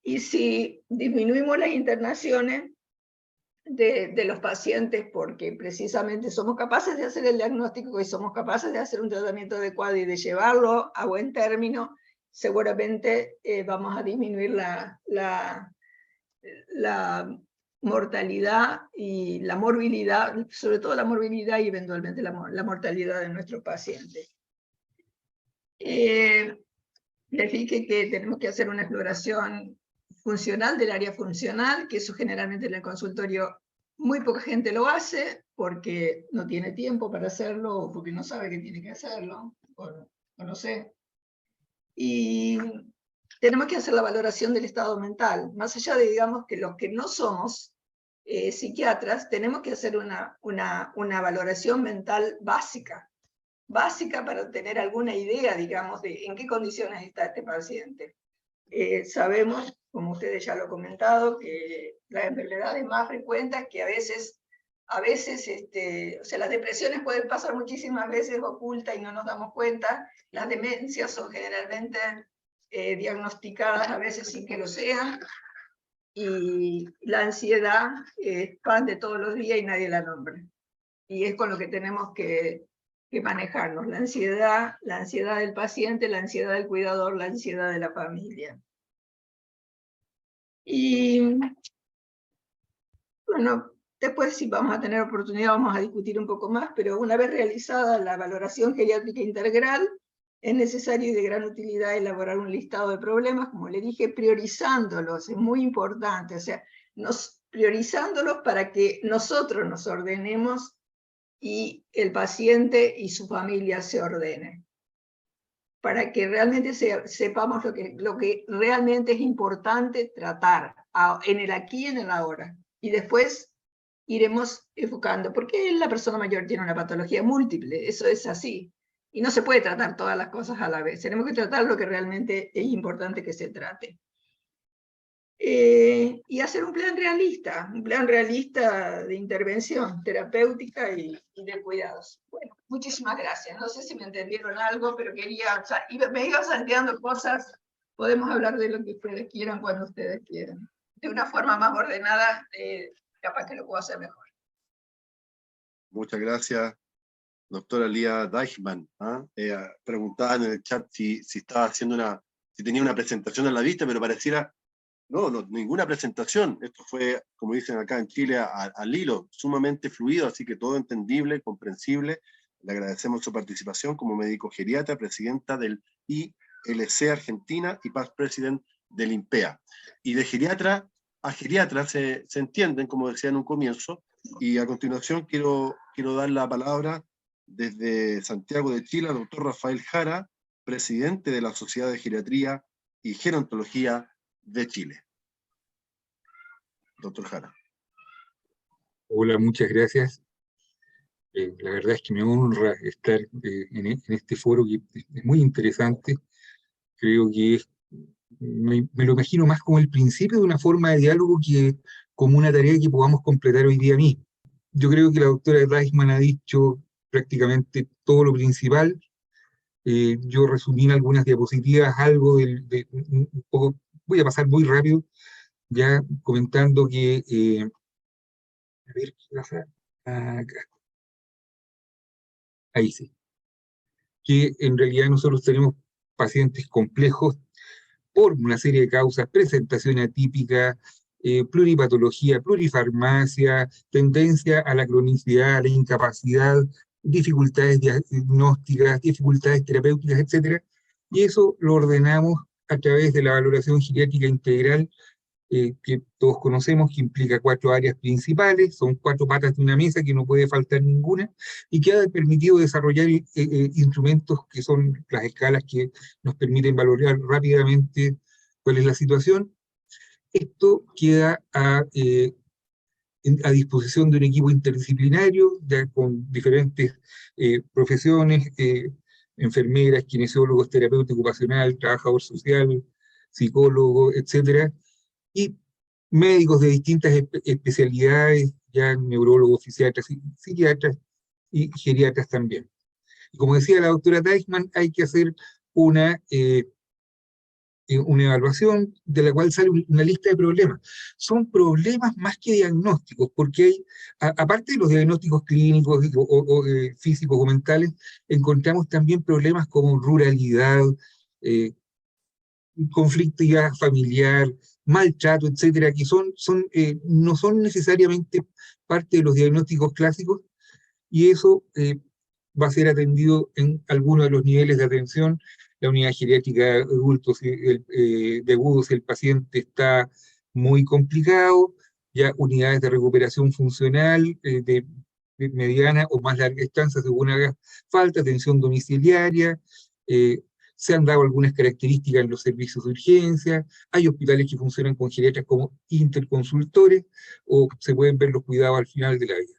Y si disminuimos las internaciones de los pacientes, porque precisamente somos capaces de hacer el diagnóstico y somos capaces de hacer un tratamiento adecuado y de llevarlo a buen término, seguramente vamos a disminuir la mortalidad y la morbilidad, sobre todo la morbilidad y eventualmente la mortalidad de nuestros pacientes. Les dije que tenemos que hacer una exploración funcional del área funcional, que eso generalmente en el consultorio muy poca gente lo hace porque no tiene tiempo para hacerlo o porque no sabe que tiene que hacerlo, o no sé. Y tenemos que hacer la valoración del estado mental, más allá de, digamos, que los que no somos psiquiatras, tenemos que hacer una valoración mental básica para tener alguna idea, digamos, de en qué condiciones está este paciente. Sabemos, como ustedes ya lo han comentado, que las enfermedades más frecuentes, que a veces, o sea, las depresiones pueden pasar muchísimas veces ocultas y no nos damos cuenta. Las demencias son generalmente diagnosticadas a veces sin que lo sean. Y la ansiedad es pan de todos los días y nadie la nombra. Y es con lo que tenemos que manejarnos, la ansiedad del paciente, la ansiedad del cuidador, la ansiedad de la familia. Y bueno, después si vamos a tener oportunidad vamos a discutir un poco más, pero una vez realizada la valoración geriátrica integral, es necesario y de gran utilidad elaborar un listado de problemas, como le dije, priorizándolos, es muy importante, o sea, priorizándolos para que nosotros nos ordenemos y el paciente y su familia se ordenen, para que realmente sepamos lo que realmente es importante tratar en el aquí y en el ahora, y después iremos enfocando, porque la persona mayor tiene una patología múltiple, eso es así, y no se puede tratar todas las cosas a la vez, tenemos que tratar lo que realmente es importante que se trate. Y hacer un plan realista de intervención terapéutica y de cuidados. Bueno, muchísimas gracias. No sé si me entendieron algo, pero quería, o sea, me iba salteando cosas. Podemos hablar de lo que ustedes quieran cuando ustedes quieran. De una forma más ordenada, capaz que lo puedo hacer mejor.
Muchas gracias, doctora Lía Deichmann. Preguntaba en el chat si estaba haciendo si tenía una presentación a la vista, pero pareciera No, ninguna presentación. Esto fue, como dicen acá en Chile, al hilo, sumamente fluido, así que todo entendible, comprensible. Le agradecemos su participación como médico geriatra, presidenta del ILC Argentina y past president del INPEA. Y de geriatra a geriatra se entienden, como decía en un comienzo, y a continuación quiero dar la palabra desde Santiago de Chile al doctor Rafael Jara, presidente de la Sociedad de Geriatría y Gerontología de Chile. Doctor Jara.
Hola, muchas gracias. La verdad es que me honra estar en este foro que es muy interesante. Creo que me lo imagino más como el principio de una forma de diálogo que como una tarea que podamos completar hoy día mismo. Yo creo que la doctora Reichmann ha dicho prácticamente todo lo principal. Yo resumí en algunas diapositivas algo un poco, voy a pasar muy rápido, ya comentando que, a ver, ¿qué pasa? Acá. Ahí sí. Que en realidad nosotros tenemos pacientes complejos por una serie de causas, presentación atípica, pluripatología, plurifarmacia, tendencia a la cronicidad, a la incapacidad, dificultades diagnósticas, dificultades terapéuticas, etc. Y eso lo ordenamos a través de la valoración geriátrica integral, que todos conocemos, que implica 4 áreas principales, son 4 patas de una mesa que no puede faltar ninguna, y que ha permitido desarrollar instrumentos que son las escalas que nos permiten valorar rápidamente cuál es la situación. Esto queda a disposición de un equipo interdisciplinario, ya con diferentes profesiones, enfermeras, kinesiólogos, terapeuta ocupacional, trabajador social, psicólogo, etcétera, y médicos de distintas especialidades, ya neurólogos, fisiatras, psiquiatras y geriatras también. Y como decía la doctora Deichmann, hay que hacer una evaluación de la cual sale una lista de problemas. Son problemas más que diagnósticos, porque hay, aparte de los diagnósticos clínicos físicos o mentales, encontramos también problemas como ruralidad, conflictividad familiar, maltrato, etcétera, que no son necesariamente parte de los diagnósticos clásicos, y eso va a ser atendido en algunos de los niveles de atención. La unidad geriátrica de adultos de agudos, el paciente está muy complicado, ya unidades de recuperación funcional de mediana o más larga estancia según haga falta, atención domiciliaria, se han dado algunas características en los servicios de urgencia, hay hospitales que funcionan con geriatras como interconsultores, o se pueden ver los cuidados al final de la vida.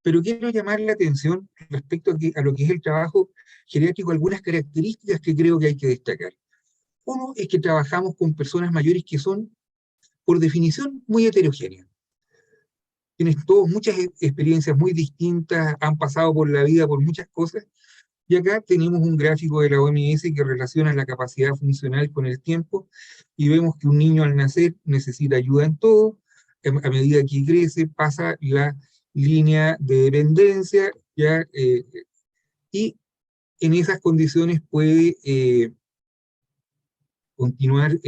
Pero quiero llamar la atención respecto a lo que es el trabajo geriátrico, algunas características que creo que hay que destacar. Uno es que trabajamos con personas mayores que son, por definición, muy heterogéneas. Tienen todos muchas experiencias muy distintas, han pasado por la vida por muchas cosas, y acá tenemos un gráfico de la OMS que relaciona la capacidad funcional con el tiempo, y vemos que un niño al nacer necesita ayuda en todo, a medida que crece pasa la línea de dependencia, ¿ya? Y en esas condiciones puede continuar,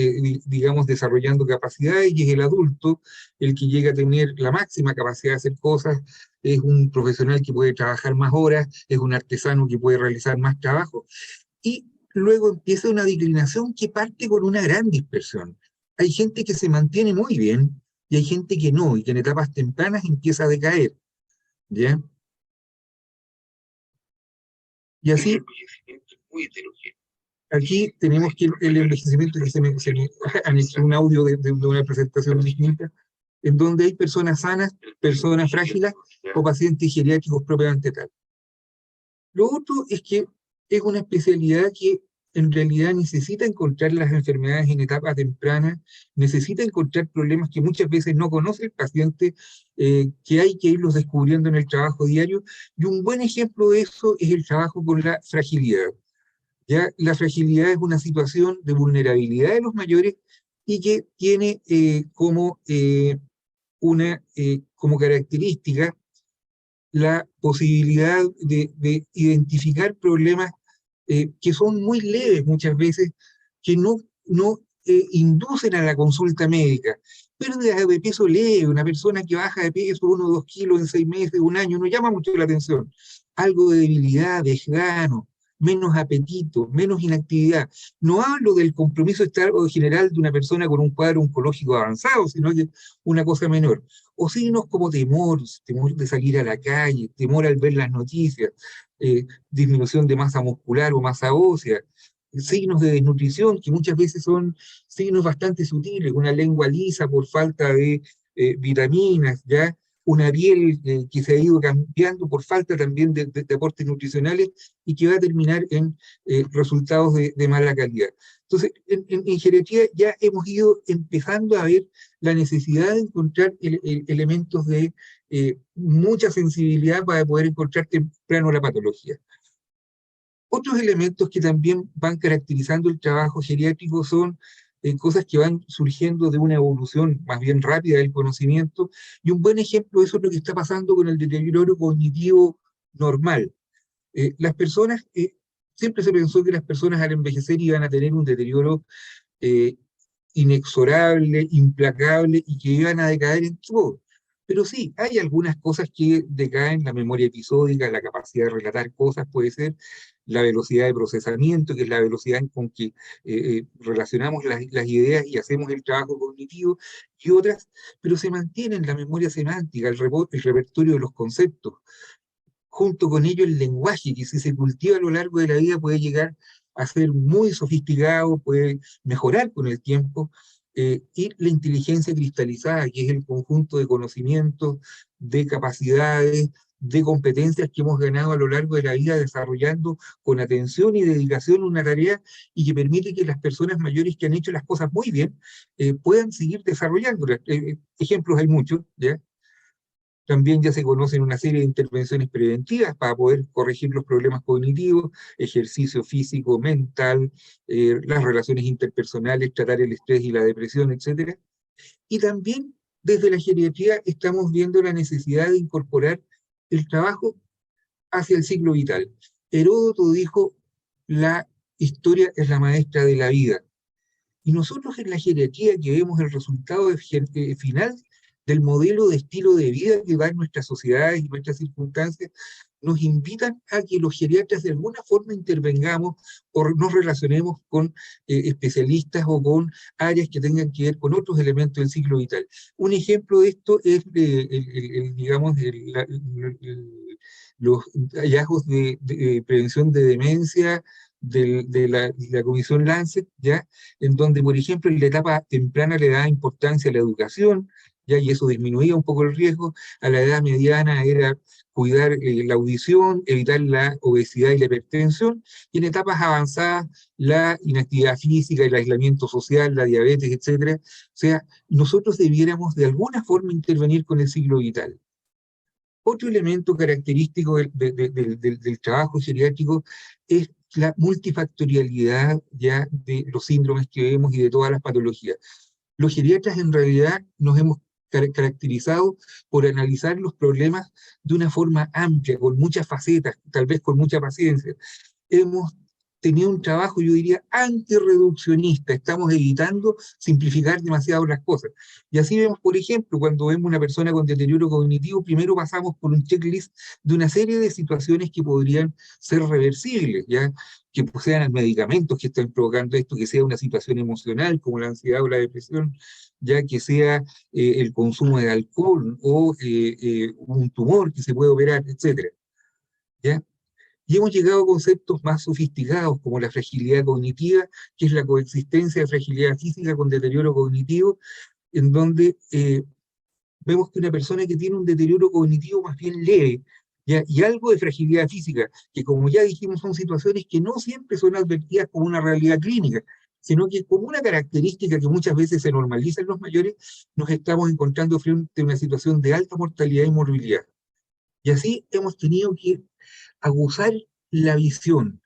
digamos, desarrollando capacidades, y es el adulto el que llega a tener la máxima capacidad de hacer cosas, es un profesional que puede trabajar más horas, es un artesano que puede realizar más trabajo, y luego empieza una declinación que parte con una gran dispersión. Hay gente que se mantiene muy bien, y hay gente que no, y que en etapas tempranas empieza a decaer, ¿ya? Y así, aquí tenemos que el envejecimiento, que se me anexó un audio de una presentación distinta, en donde hay personas sanas, personas frágiles o pacientes geriátricos propiamente tal. Lo otro es que es una especialidad que en realidad necesita encontrar las enfermedades en etapa temprana, necesita encontrar problemas que muchas veces no conoce el paciente, que hay que irlos descubriendo en el trabajo diario, y un buen ejemplo de eso es el trabajo con la fragilidad. ¿Ya? La fragilidad es una situación de vulnerabilidad de los mayores y que tiene como característica la posibilidad de identificar problemas que son muy leves muchas veces, que no inducen a la consulta médica. Pérdidas de peso leve, una persona que baja de peso 1 o 2 kilos en 6 meses, un año, no llama mucho la atención. Algo de debilidad, desgano, menos apetito, menos inactividad. No hablo del compromiso general de una persona con un cuadro oncológico avanzado, sino que una cosa menor. O signos como temor de salir a la calle, temor al ver las noticias, disminución de masa muscular o masa ósea, signos de desnutrición, que muchas veces son signos bastante sutiles, una lengua lisa por falta de vitaminas, ¿ya? Una piel que se ha ido cambiando por falta también de aportes nutricionales y que va a terminar en resultados de mala calidad. Entonces, en geriatría ya hemos ido empezando a ver la necesidad de encontrar elementos de mucha sensibilidad para poder encontrar temprano la patología. Otros elementos que también van caracterizando el trabajo geriátrico son cosas que van surgiendo de una evolución más bien rápida del conocimiento, y un buen ejemplo de eso es lo que está pasando con el deterioro cognitivo normal. Las personas, siempre se pensó que las personas al envejecer iban a tener un deterioro inexorable, implacable, y que iban a decaer en todo. Pero sí, hay algunas cosas que decaen: la memoria episódica, la capacidad de relatar cosas, puede ser la velocidad de procesamiento, que es la velocidad con que relacionamos las ideas y hacemos el trabajo cognitivo, y otras, pero se mantiene la memoria semántica, el repertorio de los conceptos. Junto con ello el lenguaje, que si se cultiva a lo largo de la vida puede llegar a ser muy sofisticado, puede mejorar con el tiempo, y la inteligencia cristalizada, que es el conjunto de conocimientos, de capacidades, de competencias que hemos ganado a lo largo de la vida desarrollando con atención y dedicación una tarea, y que permite que las personas mayores que han hecho las cosas muy bien puedan seguir desarrollándolas. Ejemplos hay muchos, ¿ya? También ya se conocen una serie de intervenciones preventivas para poder corregir los problemas cognitivos, ejercicio físico, mental, las relaciones interpersonales, tratar el estrés y la depresión, etc. Y también desde la geriatría estamos viendo la necesidad de incorporar el trabajo hacia el ciclo vital. Heródoto dijo: la historia es la maestra de la vida. Y nosotros en la geriatría, que vemos el resultado final del modelo de estilo de vida que va en nuestras sociedades y nuestras circunstancias, nos invitan a que los geriatras de alguna forma intervengamos o nos relacionemos con especialistas o con áreas que tengan que ver con otros elementos del ciclo vital. Un ejemplo de esto es, digamos, los hallazgos de prevención de demencia de la Comisión Lancet, ¿ya? En donde, por ejemplo, en la etapa temprana le da importancia a la educación, ¿ya? Y eso disminuía un poco el riesgo. A la edad mediana era cuidar la audición, evitar la obesidad y la hipertensión, y en etapas avanzadas la inactividad física, el aislamiento social, la diabetes, etc. O sea, nosotros debiéramos de alguna forma intervenir con el ciclo vital. Otro elemento característico del trabajo geriátrico es la multifactorialidad ya de los síndromes que vemos y de todas las patologías. Los geriatras en realidad nos hemos caracterizado por analizar los problemas de una forma amplia, con muchas facetas, tal vez con mucha paciencia. Hemos tenido un trabajo, yo diría, antirreduccionista. Estamos evitando simplificar demasiado las cosas. Y así vemos, por ejemplo, cuando vemos una persona con deterioro cognitivo, primero pasamos por un checklist de una serie de situaciones que podrían ser reversibles, ¿ya? Que sean medicamentos que estén provocando esto, que sea una situación emocional como la ansiedad o la depresión, ya que sea el consumo de alcohol o un tumor que se puede operar, etc. ¿Ya? Y hemos llegado a conceptos más sofisticados como la fragilidad cognitiva, que es la coexistencia de fragilidad física con deterioro cognitivo, en donde vemos que una persona que tiene un deterioro cognitivo más bien leve, ¿ya? Y algo de fragilidad física, que como ya dijimos son situaciones que no siempre son advertidas como una realidad clínica, sino que como una característica que muchas veces se normaliza en los mayores, nos estamos encontrando frente a una situación de alta mortalidad y morbilidad. Y así hemos tenido que aguzar la visión,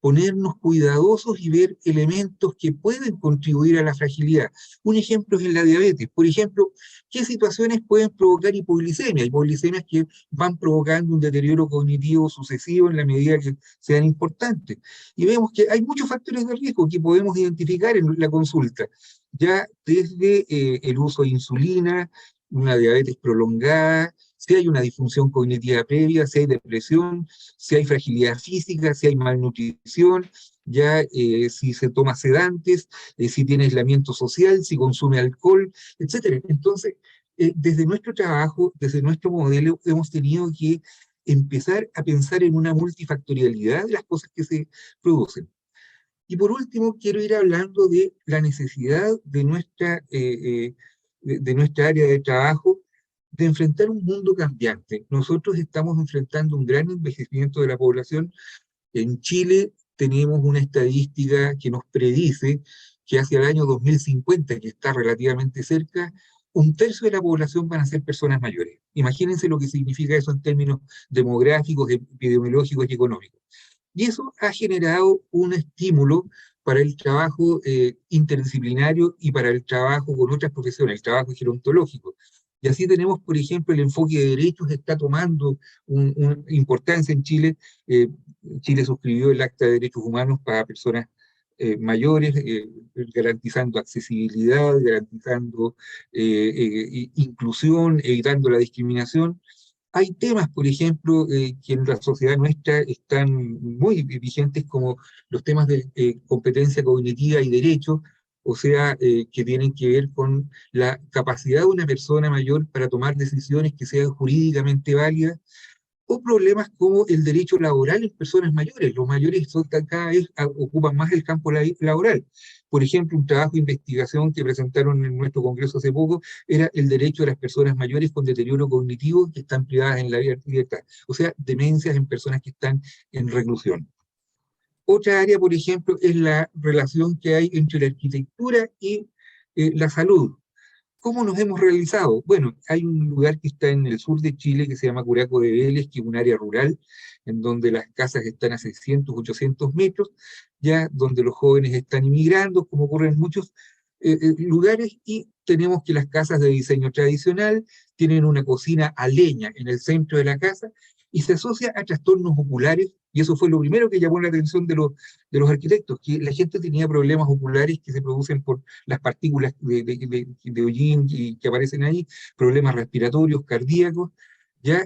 ponernos cuidadosos y ver elementos que pueden contribuir a la fragilidad. Un ejemplo es en la diabetes. Por ejemplo, ¿qué situaciones pueden provocar hipoglicemia? Hipoglicemias que van provocando un deterioro cognitivo sucesivo en la medida que sean importantes. Y vemos que hay muchos factores de riesgo que podemos identificar en la consulta, ya desde el uso de insulina, una diabetes prolongada, si hay una disfunción cognitiva previa, si hay depresión, si hay fragilidad física, si hay malnutrición, ya si se toma sedantes, si tiene aislamiento social, si consume alcohol, etc. Entonces, desde nuestro trabajo, desde nuestro modelo, hemos tenido que empezar a pensar en una multifactorialidad de las cosas que se producen. Y por último, quiero ir hablando de la necesidad de nuestra área de trabajo de enfrentar un mundo cambiante. Nosotros estamos enfrentando un gran envejecimiento de la población. En Chile tenemos una estadística que nos predice que hacia el año 2050, que está relativamente cerca, 1/3 de la población van a ser personas mayores. Imagínense lo que significa eso en términos demográficos, epidemiológicos y económicos. Y eso ha generado un estímulo para el trabajo interdisciplinario y para el trabajo con otras profesiones, el trabajo gerontológico. Y así tenemos, por ejemplo, el enfoque de derechos está tomando una importancia en Chile. Chile suscribió el Acta de Derechos Humanos para personas mayores, garantizando accesibilidad, garantizando inclusión, evitando la discriminación. Hay temas, por ejemplo, que en la sociedad nuestra están muy vigentes, como los temas de competencia cognitiva y derecho, o sea, que tienen que ver con la capacidad de una persona mayor para tomar decisiones que sean jurídicamente válidas, o problemas como el derecho laboral en personas mayores. Los mayores cada vez ocupan más el campo laboral. Por ejemplo, un trabajo de investigación que presentaron en nuestro congreso hace poco era el derecho de las personas mayores con deterioro cognitivo que están privadas en la libertad, o sea, demencias en personas que están en reclusión. Otra área, por ejemplo, es la relación que hay entre la arquitectura y la salud. ¿Cómo nos hemos realizado? Bueno, hay un lugar que está en el sur de Chile que se llama Curaco de Vélez, que es un área rural, en donde las casas están a 600, 800 metros, ya donde los jóvenes están inmigrando, como ocurre en muchos lugares, y tenemos que las casas de diseño tradicional tienen una cocina a leña en el centro de la casa, y se asocia a trastornos oculares, y eso fue lo primero que llamó la atención de los arquitectos, que la gente tenía problemas oculares que se producen por las partículas de hollín que aparecen ahí, problemas respiratorios, cardíacos, ya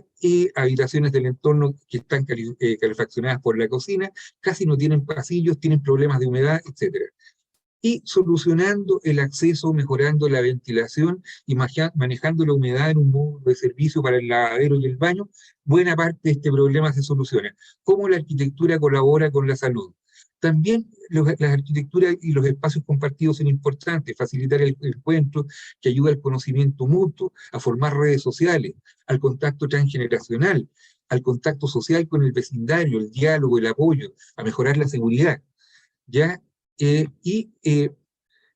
habitaciones del entorno que están calefaccionadas por la cocina, casi no tienen pasillos, tienen problemas de humedad, etc. Y solucionando el acceso, mejorando la ventilación y manejando la humedad en un modo de servicio para el lavadero y el baño, buena parte de este problema se soluciona. ¿Cómo la arquitectura colabora con la salud? También las arquitecturas y los espacios compartidos son importantes, facilitar el encuentro, que ayuda al conocimiento mutuo, a formar redes sociales, al contacto transgeneracional, al contacto social con el vecindario, el diálogo, el apoyo, a mejorar la seguridad. ¿Ya?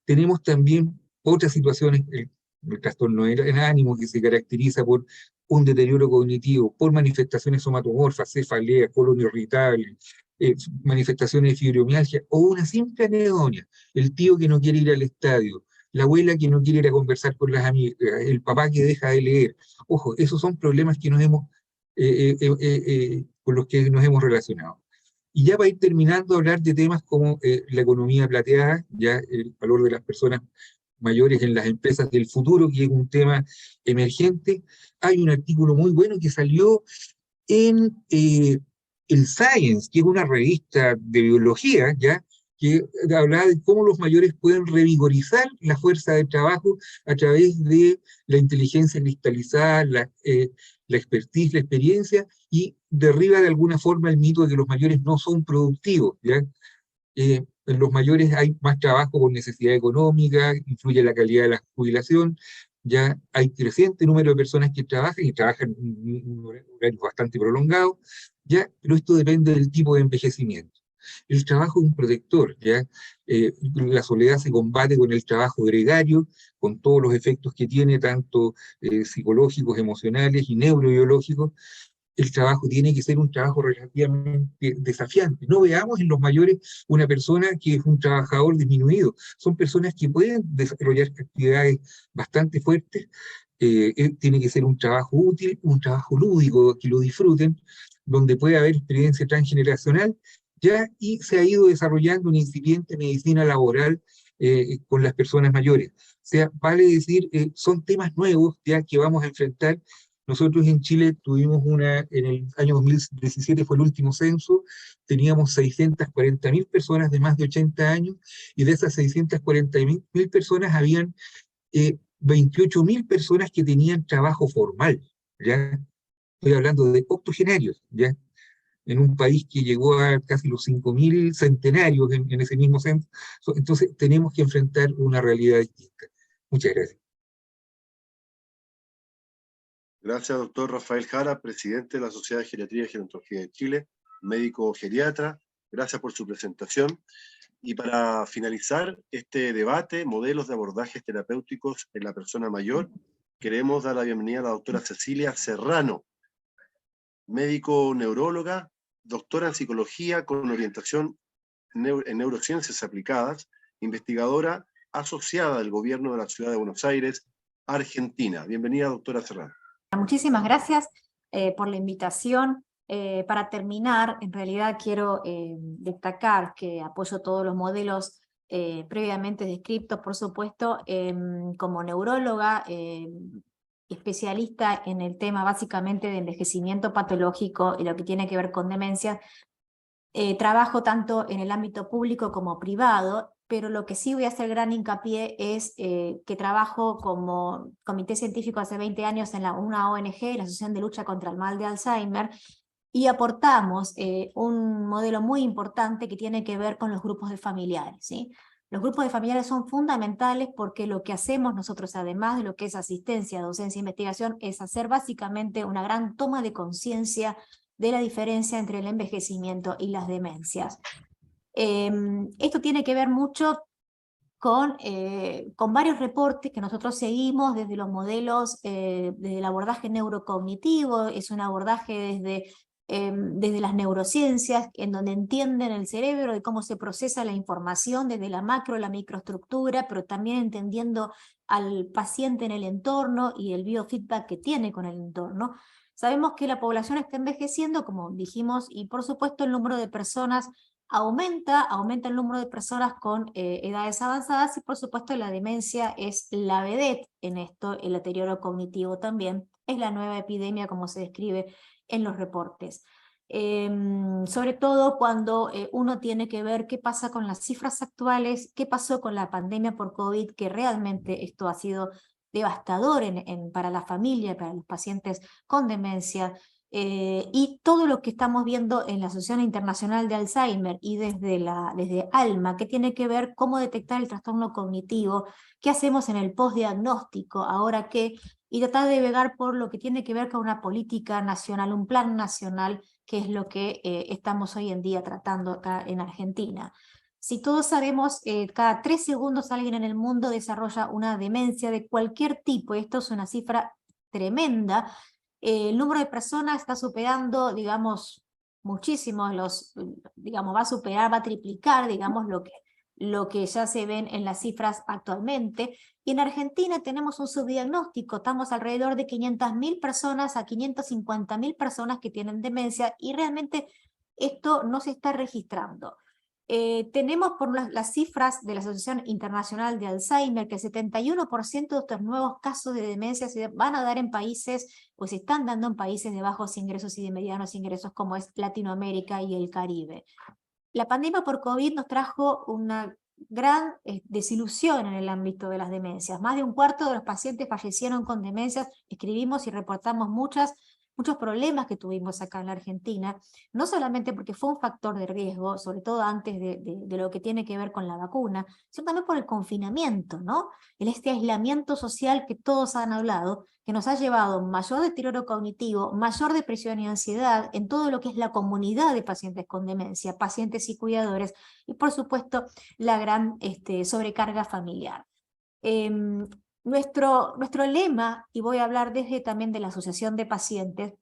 Tenemos también otras situaciones, el trastorno en ánimo, que se caracteriza por un deterioro cognitivo, por manifestaciones somatomorfas, cefalea, colon irritable, manifestaciones de fibromialgia, o una simple anedonia, el tío que no quiere ir al estadio, la abuela que no quiere ir a conversar con las amigas, el papá que deja de leer. Ojo, esos son problemas que con los que nos hemos relacionado. Y ya para ir terminando, hablar de temas como la economía plateada, ya el valor de las personas mayores en las empresas del futuro, que es un tema emergente. Hay un artículo muy bueno que salió en el Science, que es una revista de biología, ya, que hablaba de cómo los mayores pueden revigorizar la fuerza de trabajo a través de la inteligencia cristalizada, la expertise, la experiencia, y derriba de alguna forma el mito de que los mayores no son productivos, ¿ya? En los mayores hay más trabajo por necesidad económica, influye la calidad de la jubilación, ya hay creciente número de personas que trabajan y trabajan un horario bastante prolongado, ya, pero esto depende del tipo de envejecimiento. El trabajo es un protector, ¿ya? La soledad se combate con el trabajo gregario, con todos los efectos que tiene, tanto psicológicos, emocionales y neurobiológicos, el trabajo tiene que ser un trabajo relativamente desafiante. No veamos en los mayores una persona que es un trabajador disminuido. Son personas que pueden desarrollar actividades bastante fuertes. Tiene que ser un trabajo útil, un trabajo lúdico, que lo disfruten, donde puede haber experiencia transgeneracional, ya, y se ha ido desarrollando una incipiente medicina laboral con las personas mayores. O sea, vale decir, son temas nuevos ya que vamos a enfrentar. Nosotros en Chile tuvimos en el año 2017 fue el último censo, teníamos 640.000 personas de más de 80 años, y de esas 640.000 personas habían 28.000 personas que tenían trabajo formal, ¿ya? Estoy hablando de octogenarios, ¿ya? En un país que llegó a casi los 5.000 centenarios en ese mismo censo. Entonces tenemos que enfrentar una realidad distinta. Muchas gracias.
Gracias, doctor Rafael Jara, presidente de la Sociedad de Geriatría y Gerontología de Chile, médico geriatra. Gracias por su presentación. Y para finalizar este debate, modelos de abordajes terapéuticos en la persona mayor, queremos dar la bienvenida a la doctora Cecilia Serrano, médico neuróloga, doctora en psicología con orientación en neurociencias aplicadas, investigadora asociada del gobierno de la Ciudad de Buenos Aires, Argentina. Bienvenida, doctora Serrano.
Muchísimas gracias por la invitación. Para terminar, en realidad quiero destacar que apoyo todos los modelos previamente descritos, por supuesto, como neuróloga, especialista en el tema básicamente de envejecimiento patológico y lo que tiene que ver con demencia. Trabajo tanto en el ámbito público como privado, pero lo que sí voy a hacer gran hincapié es que trabajo como comité científico hace 20 años en una ONG, la Asociación de Lucha contra el Mal de Alzheimer, y aportamos un modelo muy importante que tiene que ver con los grupos de familiares, ¿sí? Los grupos de familiares son fundamentales porque lo que hacemos nosotros, además de lo que es asistencia, docencia e investigación, es hacer básicamente una gran toma de conciencia de la diferencia entre el envejecimiento y las demencias. Esto tiene que ver mucho con varios reportes que nosotros seguimos desde los modelos, desde el abordaje neurocognitivo, es un abordaje desde las neurociencias, en donde entienden el cerebro y cómo se procesa la información desde la macro, la microestructura, pero también entendiendo al paciente en el entorno y el biofeedback que tiene con el entorno. Sabemos que la población está envejeciendo, como dijimos, y por supuesto el número de personas aumenta el número de personas con edades avanzadas, y por supuesto la demencia es la vedette en esto, el deterioro cognitivo también, es la nueva epidemia como se describe en los reportes. Sobre todo cuando uno tiene que ver qué pasa con las cifras actuales, qué pasó con la pandemia por COVID, que realmente esto ha sido devastador para la familia, para los pacientes con demencia, y todo lo que estamos viendo en la Asociación Internacional de Alzheimer y desde ALMA, que tiene que ver cómo detectar el trastorno cognitivo, qué hacemos en el postdiagnóstico, ahora qué, y tratar de velar por lo que tiene que ver con una política nacional, un plan nacional, que es lo que estamos hoy en día tratando acá en Argentina. Si todos sabemos, cada 3 segundos alguien en el mundo desarrolla una demencia de cualquier tipo, esto es una cifra tremenda. El número de personas está superando, digamos, muchísimo, digamos, va a triplicar, digamos, lo que ya se ven en las cifras actualmente. Y en Argentina tenemos un subdiagnóstico, estamos alrededor de 500.000 personas a 550.000 personas que tienen demencia, y realmente esto no se está registrando. Tenemos por las cifras de la Asociación Internacional de Alzheimer que el 71% de estos nuevos casos de demencia se van a dar en países, o se están dando en países de bajos ingresos y de medianos ingresos, como es Latinoamérica y el Caribe. La pandemia por COVID nos trajo una gran desilusión en el ámbito de las demencias. Más de un cuarto de los pacientes fallecieron con demencias. Escribimos y reportamos muchos problemas que tuvimos acá en la Argentina, no solamente porque fue un factor de riesgo, sobre todo antes de lo que tiene que ver con la vacuna, sino también por el confinamiento, ¿no? Este aislamiento social que todos han hablado, que nos ha llevado mayor deterioro cognitivo, mayor depresión y ansiedad en todo lo que es la comunidad de pacientes con demencia, pacientes y cuidadores, y por supuesto la gran sobrecarga familiar. Nuestro lema, y voy a hablar también de la Asociación de Pacientes,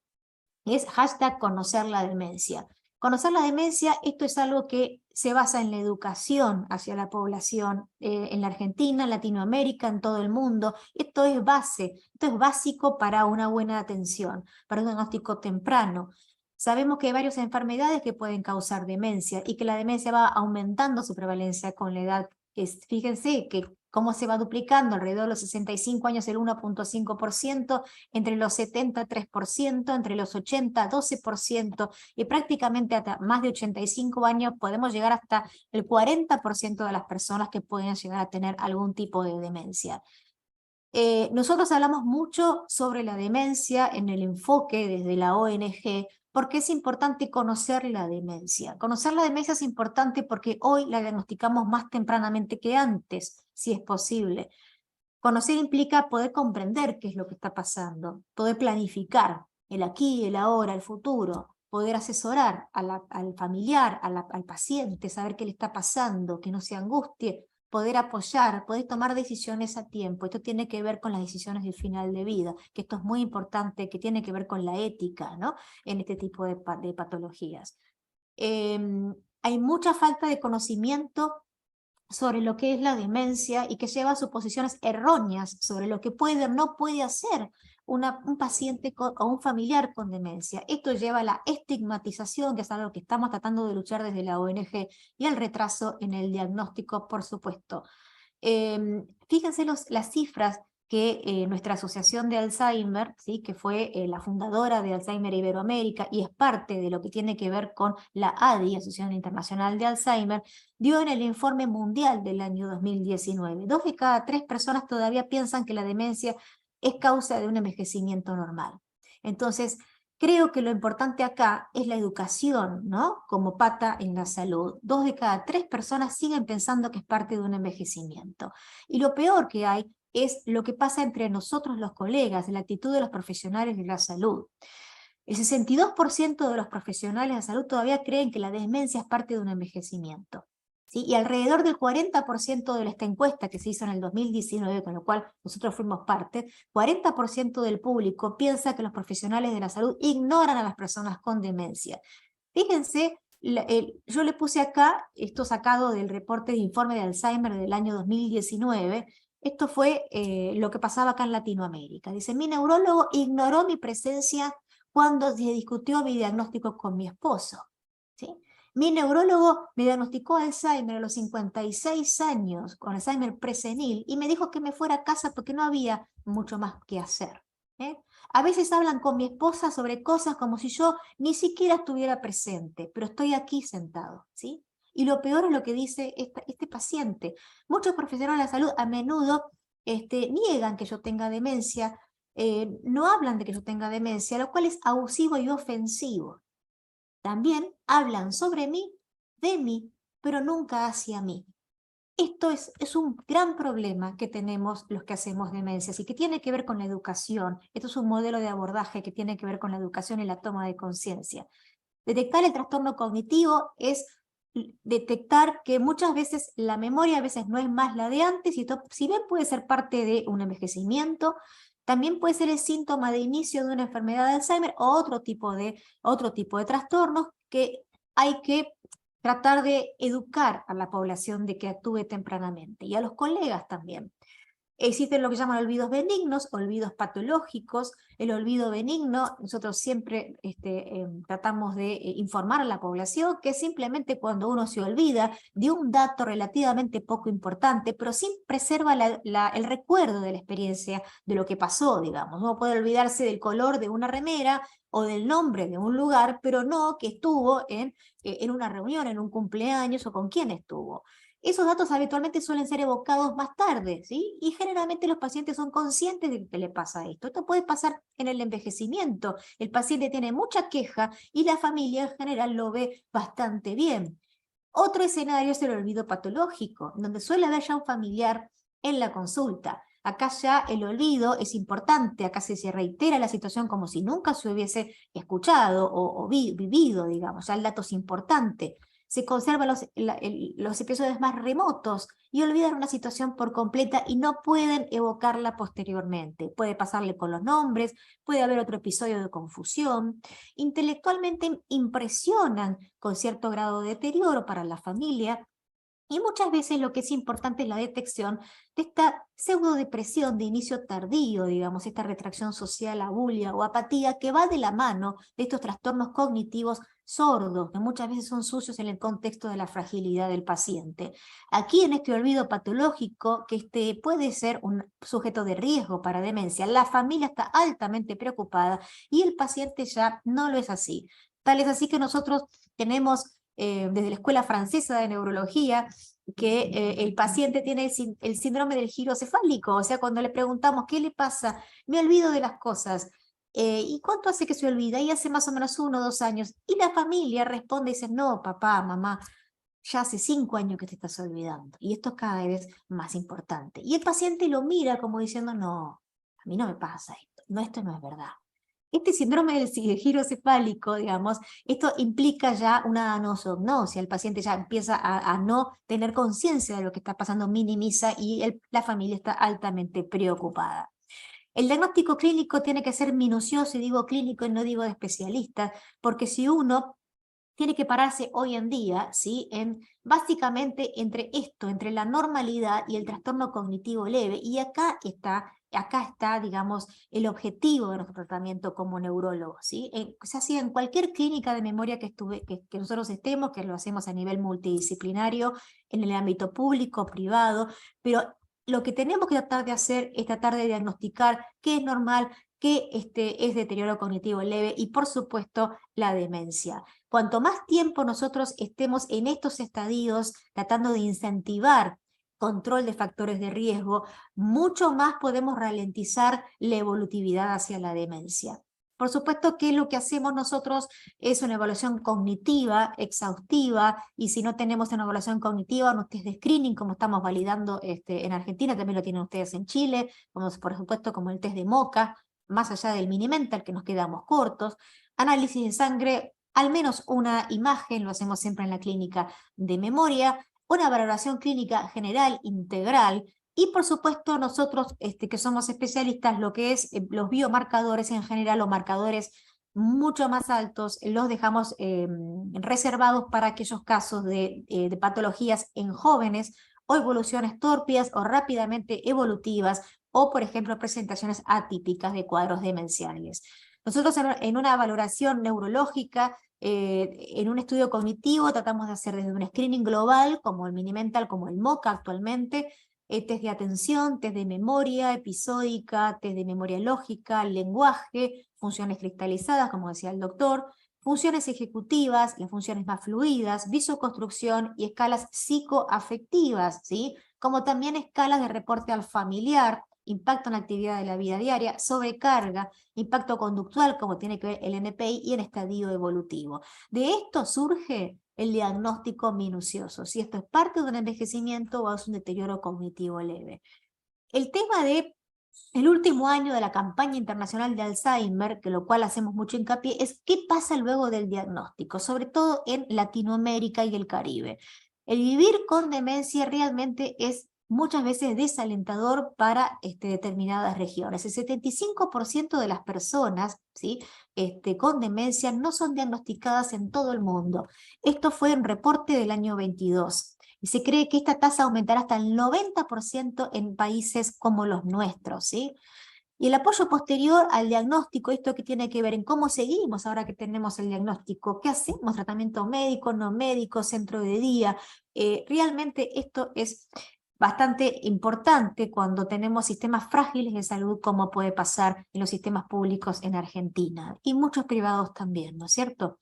es hashtag conocer la demencia. Conocer la demencia, esto es algo que se basa en la educación hacia la población en la Argentina, en Latinoamérica, en todo el mundo. Esto es base, esto es básico para una buena atención, para un diagnóstico temprano. Sabemos que hay varias enfermedades que pueden causar demencia y que la demencia va aumentando su prevalencia con la edad. Fíjense que cómo se va duplicando alrededor de los 65 años el 1.5%, entre los 70 3%, entre los 80 12%, y prácticamente hasta más de 85 años podemos llegar hasta el 40% de las personas que pueden llegar a tener algún tipo de demencia. Nosotros hablamos mucho sobre la demencia en el enfoque desde la ONG, porque es importante conocer la demencia. Conocer la demencia es importante porque hoy la diagnosticamos más tempranamente que antes, si es posible. Conocer implica poder comprender qué es lo que está pasando, poder planificar el aquí, el ahora, el futuro, poder asesorar al familiar, al paciente, saber qué le está pasando, que no se angustie, poder apoyar, poder tomar decisiones a tiempo. Esto tiene que ver con las decisiones del final de vida, que esto es muy importante, que tiene que ver con la ética, ¿no? En este tipo de patologías. Hay mucha falta de conocimiento sobre lo que es la demencia y que lleva a suposiciones erróneas sobre lo que puede o no puede hacer un paciente o un familiar con demencia. Esto lleva a la estigmatización, que es algo que estamos tratando de luchar desde la ONG, y al retraso en el diagnóstico, por supuesto. Fíjense las cifras que nuestra asociación de Alzheimer, ¿sí?, que fue la fundadora de Alzheimer Iberoamérica y es parte de lo que tiene que ver con la ADI, Asociación Internacional de Alzheimer, dio en el informe mundial del año 2019. 2 de cada 3 personas todavía piensan que la demencia es causa de un envejecimiento normal. Entonces, creo que lo importante acá es la educación, ¿no?, como pata en la salud. 2 de cada 3 personas siguen pensando que es parte de un envejecimiento. Y lo peor que hay es lo que pasa entre nosotros los colegas, la actitud de los profesionales de la salud. El 62% de los profesionales de la salud todavía creen que la demencia es parte de un envejecimiento, ¿sí? Y alrededor del 40% de esta encuesta que se hizo en el 2019, con lo cual nosotros fuimos parte, 40% del público piensa que los profesionales de la salud ignoran a las personas con demencia. Fíjense, yo le puse acá, esto sacado del reporte de informe de Alzheimer del año 2019, esto fue lo que pasaba acá en Latinoamérica. Dice, mi neurólogo ignoró mi presencia cuando se discutió mi diagnóstico con mi esposo, ¿sí? Mi neurólogo me diagnosticó Alzheimer a los 56 años, con Alzheimer presenil, y me dijo que me fuera a casa porque no había mucho más que hacer. A veces hablan con mi esposa sobre cosas como si yo ni siquiera estuviera presente, pero estoy aquí sentado, ¿sí? Y lo peor es lo que dice este paciente. Muchos profesionales de la salud a menudo niegan que yo tenga demencia, no hablan de que yo tenga demencia, lo cual es abusivo y ofensivo. También hablan sobre mí, de mí, pero nunca hacia mí. Esto es un gran problema que tenemos los que hacemos demencias y que tiene que ver con la educación. Esto es un modelo de abordaje que tiene que ver con la educación y la toma de conciencia. Detectar el trastorno cognitivo es detectar que muchas veces la memoria a veces no es más la de antes, y si bien puede ser parte de un envejecimiento, también puede ser el síntoma de inicio de una enfermedad de Alzheimer o otro tipo de trastornos que hay que tratar de educar a la población de que actúe tempranamente, y a los colegas también. Existen lo que llaman olvidos benignos, olvidos patológicos. El olvido benigno, nosotros siempre tratamos de informar a la población que simplemente cuando uno se olvida de un dato relativamente poco importante, pero sí preserva el recuerdo de la experiencia, de lo que pasó, digamos. Uno puede olvidarse del color de una remera o del nombre de un lugar, pero no que estuvo en una reunión, en un cumpleaños, o con quién estuvo. Esos datos habitualmente suelen ser evocados más tarde, ¿sí? Y generalmente los pacientes son conscientes de que le pasa esto. Esto puede pasar en el envejecimiento. El paciente tiene mucha queja y la familia en general lo ve bastante bien. Otro escenario es el olvido patológico, donde suele haber ya un familiar en la consulta. Acá ya el olvido es importante, acá se reitera la situación como si nunca se hubiese escuchado o vivido, digamos, ya el dato es importante. se conservan los episodios más remotos y olvidan una situación por completa y no pueden evocarla posteriormente. Puede pasarle con los nombres, puede haber otro episodio de confusión. Intelectualmente impresionan con cierto grado de deterioro para la familia. Y muchas veces lo que es importante es la detección de esta pseudodepresión de inicio tardío, digamos, esta retracción social, abulia o apatía que va de la mano de estos trastornos cognitivos sordos, que muchas veces son sucios en el contexto de la fragilidad del paciente. Aquí en este olvido patológico, que puede ser un sujeto de riesgo para demencia, la familia está altamente preocupada y el paciente ya no lo es así. Tal es así que nosotros tenemos desde la Escuela Francesa de Neurología, que el paciente tiene el síndrome del giro cefálico, o sea, cuando le preguntamos, ¿qué le pasa? Me olvido de las cosas. ¿Y cuánto hace que se olvida? Y hace más o menos 1 o 2 años. Y la familia responde y dice, no, papá, mamá, ya hace 5 años que te estás olvidando. Y esto es cada vez más importante. Y el paciente lo mira como diciendo, no, a mí no me pasa esto. No, esto no es verdad. Este síndrome del giro cefálico, digamos, esto implica ya una anosognosia, el paciente ya empieza a no tener conciencia de lo que está pasando, minimiza y la familia está altamente preocupada. El diagnóstico clínico tiene que ser minucioso, y digo clínico y no digo de especialista, porque si uno tiene que pararse hoy en día, ¿sí? Básicamente entre la normalidad y el trastorno cognitivo leve, y acá está, digamos, el objetivo de nuestro tratamiento como neurólogos, ¿sí? Se hacía en cualquier clínica de memoria que nosotros estemos, que lo hacemos a nivel multidisciplinario, en el ámbito público, privado, pero lo que tenemos que tratar de hacer es tratar de diagnosticar qué es normal, qué es deterioro cognitivo leve y, por supuesto, la demencia. Cuanto más tiempo nosotros estemos en estos estadios tratando de incentivar control de factores de riesgo, mucho más podemos ralentizar la evolutividad hacia la demencia. Por supuesto que lo que hacemos nosotros es una evaluación cognitiva, exhaustiva, y si no tenemos una evaluación cognitiva, un test de screening, como estamos validando en Argentina, también lo tienen ustedes en Chile, como por supuesto como el test de MOCA, más allá del Mini-Mental, que nos quedamos cortos, análisis de sangre, al menos una imagen, lo hacemos siempre en la clínica de memoria, una valoración clínica general, integral, y por supuesto nosotros que somos especialistas, lo que es los biomarcadores en general o marcadores mucho más altos, los dejamos reservados para aquellos casos de patologías en jóvenes o evoluciones torpes o rápidamente evolutivas o por ejemplo presentaciones atípicas de cuadros demenciales. Nosotros en una valoración neurológica, en un estudio cognitivo, tratamos de hacer desde un screening global, como el Mini-Mental, como el MOCA actualmente, test de atención, test de memoria episódica, test de memoria lógica, lenguaje, funciones cristalizadas, como decía el doctor, funciones ejecutivas, las funciones más fluidas, visoconstrucción y escalas psicoafectivas, ¿sí? Como también escalas de reporte al familiar, impacto en la actividad de la vida diaria, sobrecarga, impacto conductual, como tiene que ver el NPI, y en estadio evolutivo. De esto surge el diagnóstico minucioso, si esto es parte de un envejecimiento o es un deterioro cognitivo leve. El tema de el último año de la campaña internacional de Alzheimer, que lo cual hacemos mucho hincapié, es qué pasa luego del diagnóstico, sobre todo en Latinoamérica y el Caribe. El vivir con demencia realmente es muchas veces desalentador para determinadas regiones. El 75% de las personas, ¿sí? Con demencia no son diagnosticadas en todo el mundo. Esto fue un reporte del año 22. Y se cree que esta tasa aumentará hasta el 90% en países como los nuestros, ¿sí? Y el apoyo posterior al diagnóstico, esto que tiene que ver en cómo seguimos ahora que tenemos el diagnóstico, qué hacemos, tratamiento médico, no médico, centro de día. Realmente esto es bastante importante cuando tenemos sistemas frágiles de salud, como puede pasar en los sistemas públicos en Argentina, y muchos privados también, ¿no es cierto?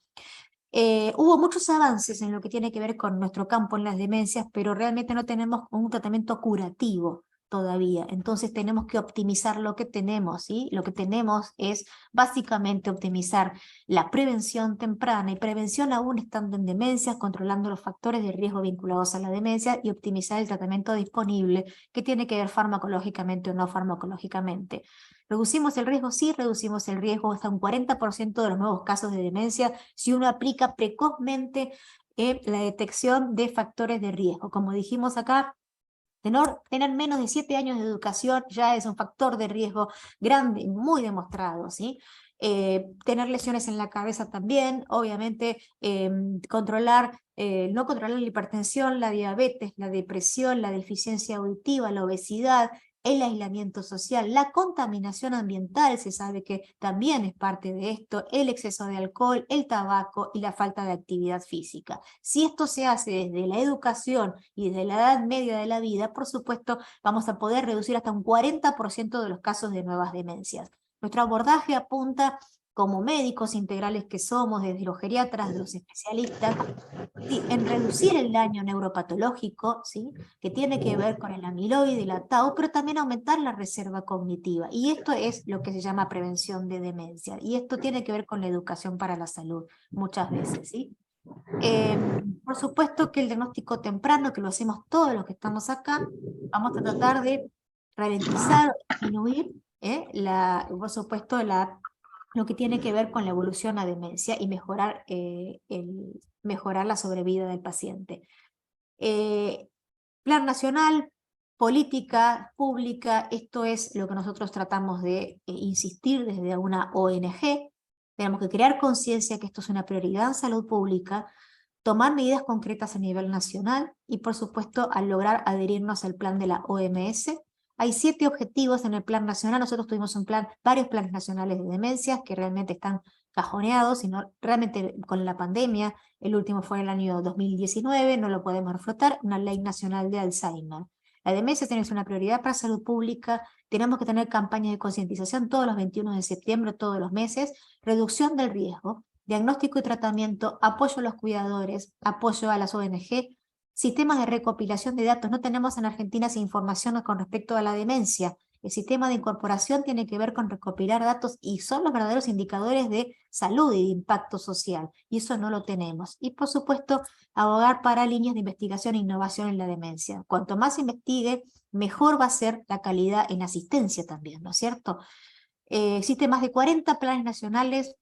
Hubo muchos avances en lo que tiene que ver con nuestro campo en las demencias, pero realmente no tenemos un tratamiento curativo todavía. Entonces tenemos que optimizar lo que tenemos, ¿sí? Lo que tenemos es básicamente optimizar la prevención temprana y prevención aún estando en demencias, controlando los factores de riesgo vinculados a la demencia y optimizar el tratamiento disponible que tiene que ver farmacológicamente o no farmacológicamente. ¿Reducimos el riesgo? Sí, reducimos el riesgo hasta un 40% de los nuevos casos de demencia si uno aplica precozmente la detección de factores de riesgo. Como dijimos acá, tener menos de 7 años de educación ya es un factor de riesgo grande, muy demostrado, ¿sí? Tener lesiones en la cabeza también, obviamente no controlar la hipertensión, la diabetes, la depresión, la deficiencia auditiva, la obesidad, el aislamiento social, la contaminación ambiental, se sabe que también es parte de esto, el exceso de alcohol, el tabaco y la falta de actividad física. Si esto se hace desde la educación y desde la edad media de la vida, por supuesto, vamos a poder reducir hasta un 40% de los casos de nuevas demencias. Nuestro abordaje apunta, como médicos integrales que somos, desde los geriatras, los especialistas, ¿sí?, en reducir el daño neuropatológico, ¿sí?, que tiene que ver con el amiloide y la tau, pero también aumentar la reserva cognitiva. Y esto es lo que se llama prevención de demencia. Y esto tiene que ver con la educación para la salud, muchas veces, ¿sí? Por supuesto que el diagnóstico temprano, que lo hacemos todos los que estamos acá, vamos a tratar de ralentizar, disminuir, por supuesto, lo que tiene que ver con la evolución a demencia y mejorar la sobrevida del paciente. Plan nacional, política pública, esto es lo que nosotros tratamos de insistir desde una ONG. Tenemos que crear conciencia que esto es una prioridad en salud pública, tomar medidas concretas a nivel nacional y, por supuesto, al lograr adherirnos al plan de la OMS. Hay 7 objetivos en el plan nacional. Nosotros tuvimos varios planes nacionales de demencias que realmente están cajoneados, sino realmente con la pandemia. El último fue en el año 2019, no lo podemos reflotar, una ley nacional de Alzheimer. La demencia tiene que ser una prioridad para salud pública, tenemos que tener campañas de concientización todos los 21 de septiembre, todos los meses, reducción del riesgo, diagnóstico y tratamiento, apoyo a los cuidadores, apoyo a las ONG, sistemas de recopilación de datos. No tenemos en Argentina esa información con respecto a la demencia. El sistema de incorporación tiene que ver con recopilar datos y son los verdaderos indicadores de salud y de impacto social, y eso no lo tenemos. Y por supuesto, abogar para líneas de investigación e innovación en la demencia. Cuanto más se investigue, mejor va a ser la calidad en asistencia también, ¿no es cierto? Existen más de 40 planes nacionales,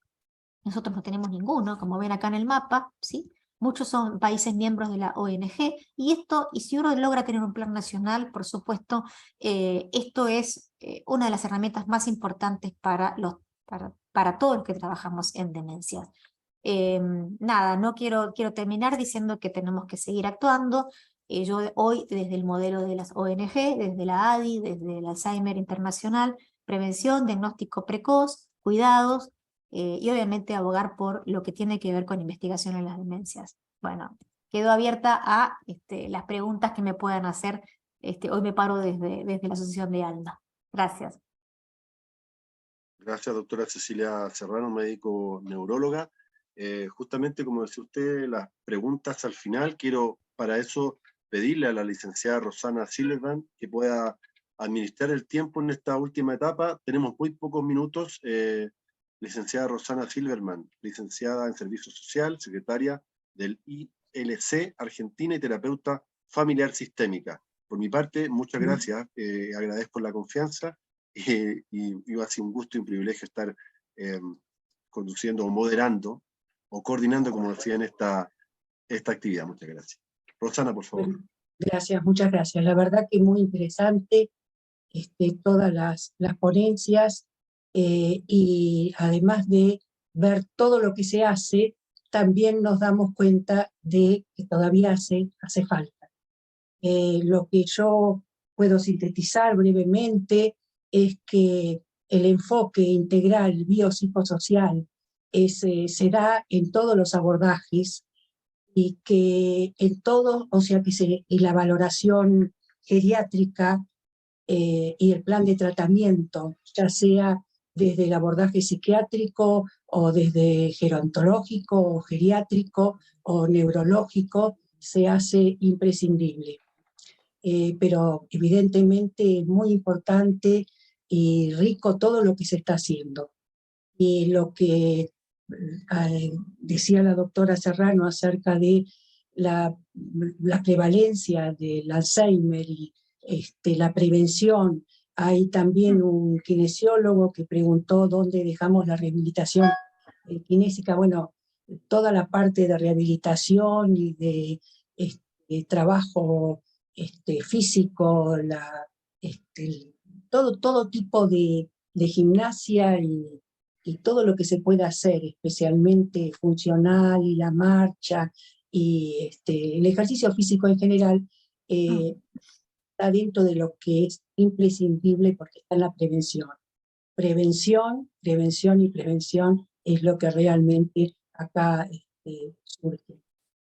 nosotros no tenemos ninguno, como ven acá en el mapa, ¿sí? Muchos son países miembros de la ONG, y si uno logra tener un plan nacional, por supuesto, esto es una de las herramientas más importantes para todos los que trabajamos en demencias. Nada, quiero terminar diciendo que tenemos que seguir actuando. Yo hoy, desde el modelo de las ONG, desde la ADI, desde el Alzheimer Internacional, prevención, diagnóstico precoz, cuidados, y obviamente abogar por lo que tiene que ver con investigación en las demencias. Bueno, quedo abierta a las preguntas que me puedan hacer. Hoy me paro desde la Asociación de ALDA. Gracias.
Gracias, doctora Cecilia Serrano, médico neuróloga. Justamente como decía usted, las preguntas al final, quiero para eso pedirle a la licenciada Rosana Silverman que pueda administrar el tiempo en esta última etapa. Tenemos muy pocos minutos. Licenciada Rosana Silverman, licenciada en Servicio Social, secretaria del ILC Argentina y terapeuta familiar sistémica. Por mi parte, muchas gracias, agradezco la confianza y va a ser un gusto y un privilegio estar conduciendo o moderando o coordinando, como decía, en esta actividad. Muchas gracias. Rosana, por favor.
Bueno, gracias, muchas gracias. La verdad que muy interesante todas las ponencias, y además de ver todo lo que se hace, también nos damos cuenta de que todavía hace falta. Lo que yo puedo sintetizar brevemente es que el enfoque integral biopsicosocial se da en todos los abordajes, y que en todo, o sea que y la valoración geriátrica y el plan de tratamiento, ya sea desde el abordaje psiquiátrico o desde gerontológico o geriátrico o neurológico, se hace imprescindible. Pero evidentemente es muy importante y rico todo lo que se está haciendo. Y lo que decía la doctora Serrano acerca de la prevalencia del Alzheimer y la prevención. Hay también un kinesiólogo que preguntó dónde dejamos la rehabilitación kinésica. Bueno, toda la parte de rehabilitación y de trabajo físico, todo tipo de gimnasia y todo lo que se pueda hacer, especialmente funcional, y la marcha, y el ejercicio físico en general, está dentro de lo que es imprescindible porque está en la prevención. Prevención, prevención y prevención es lo que realmente acá surge.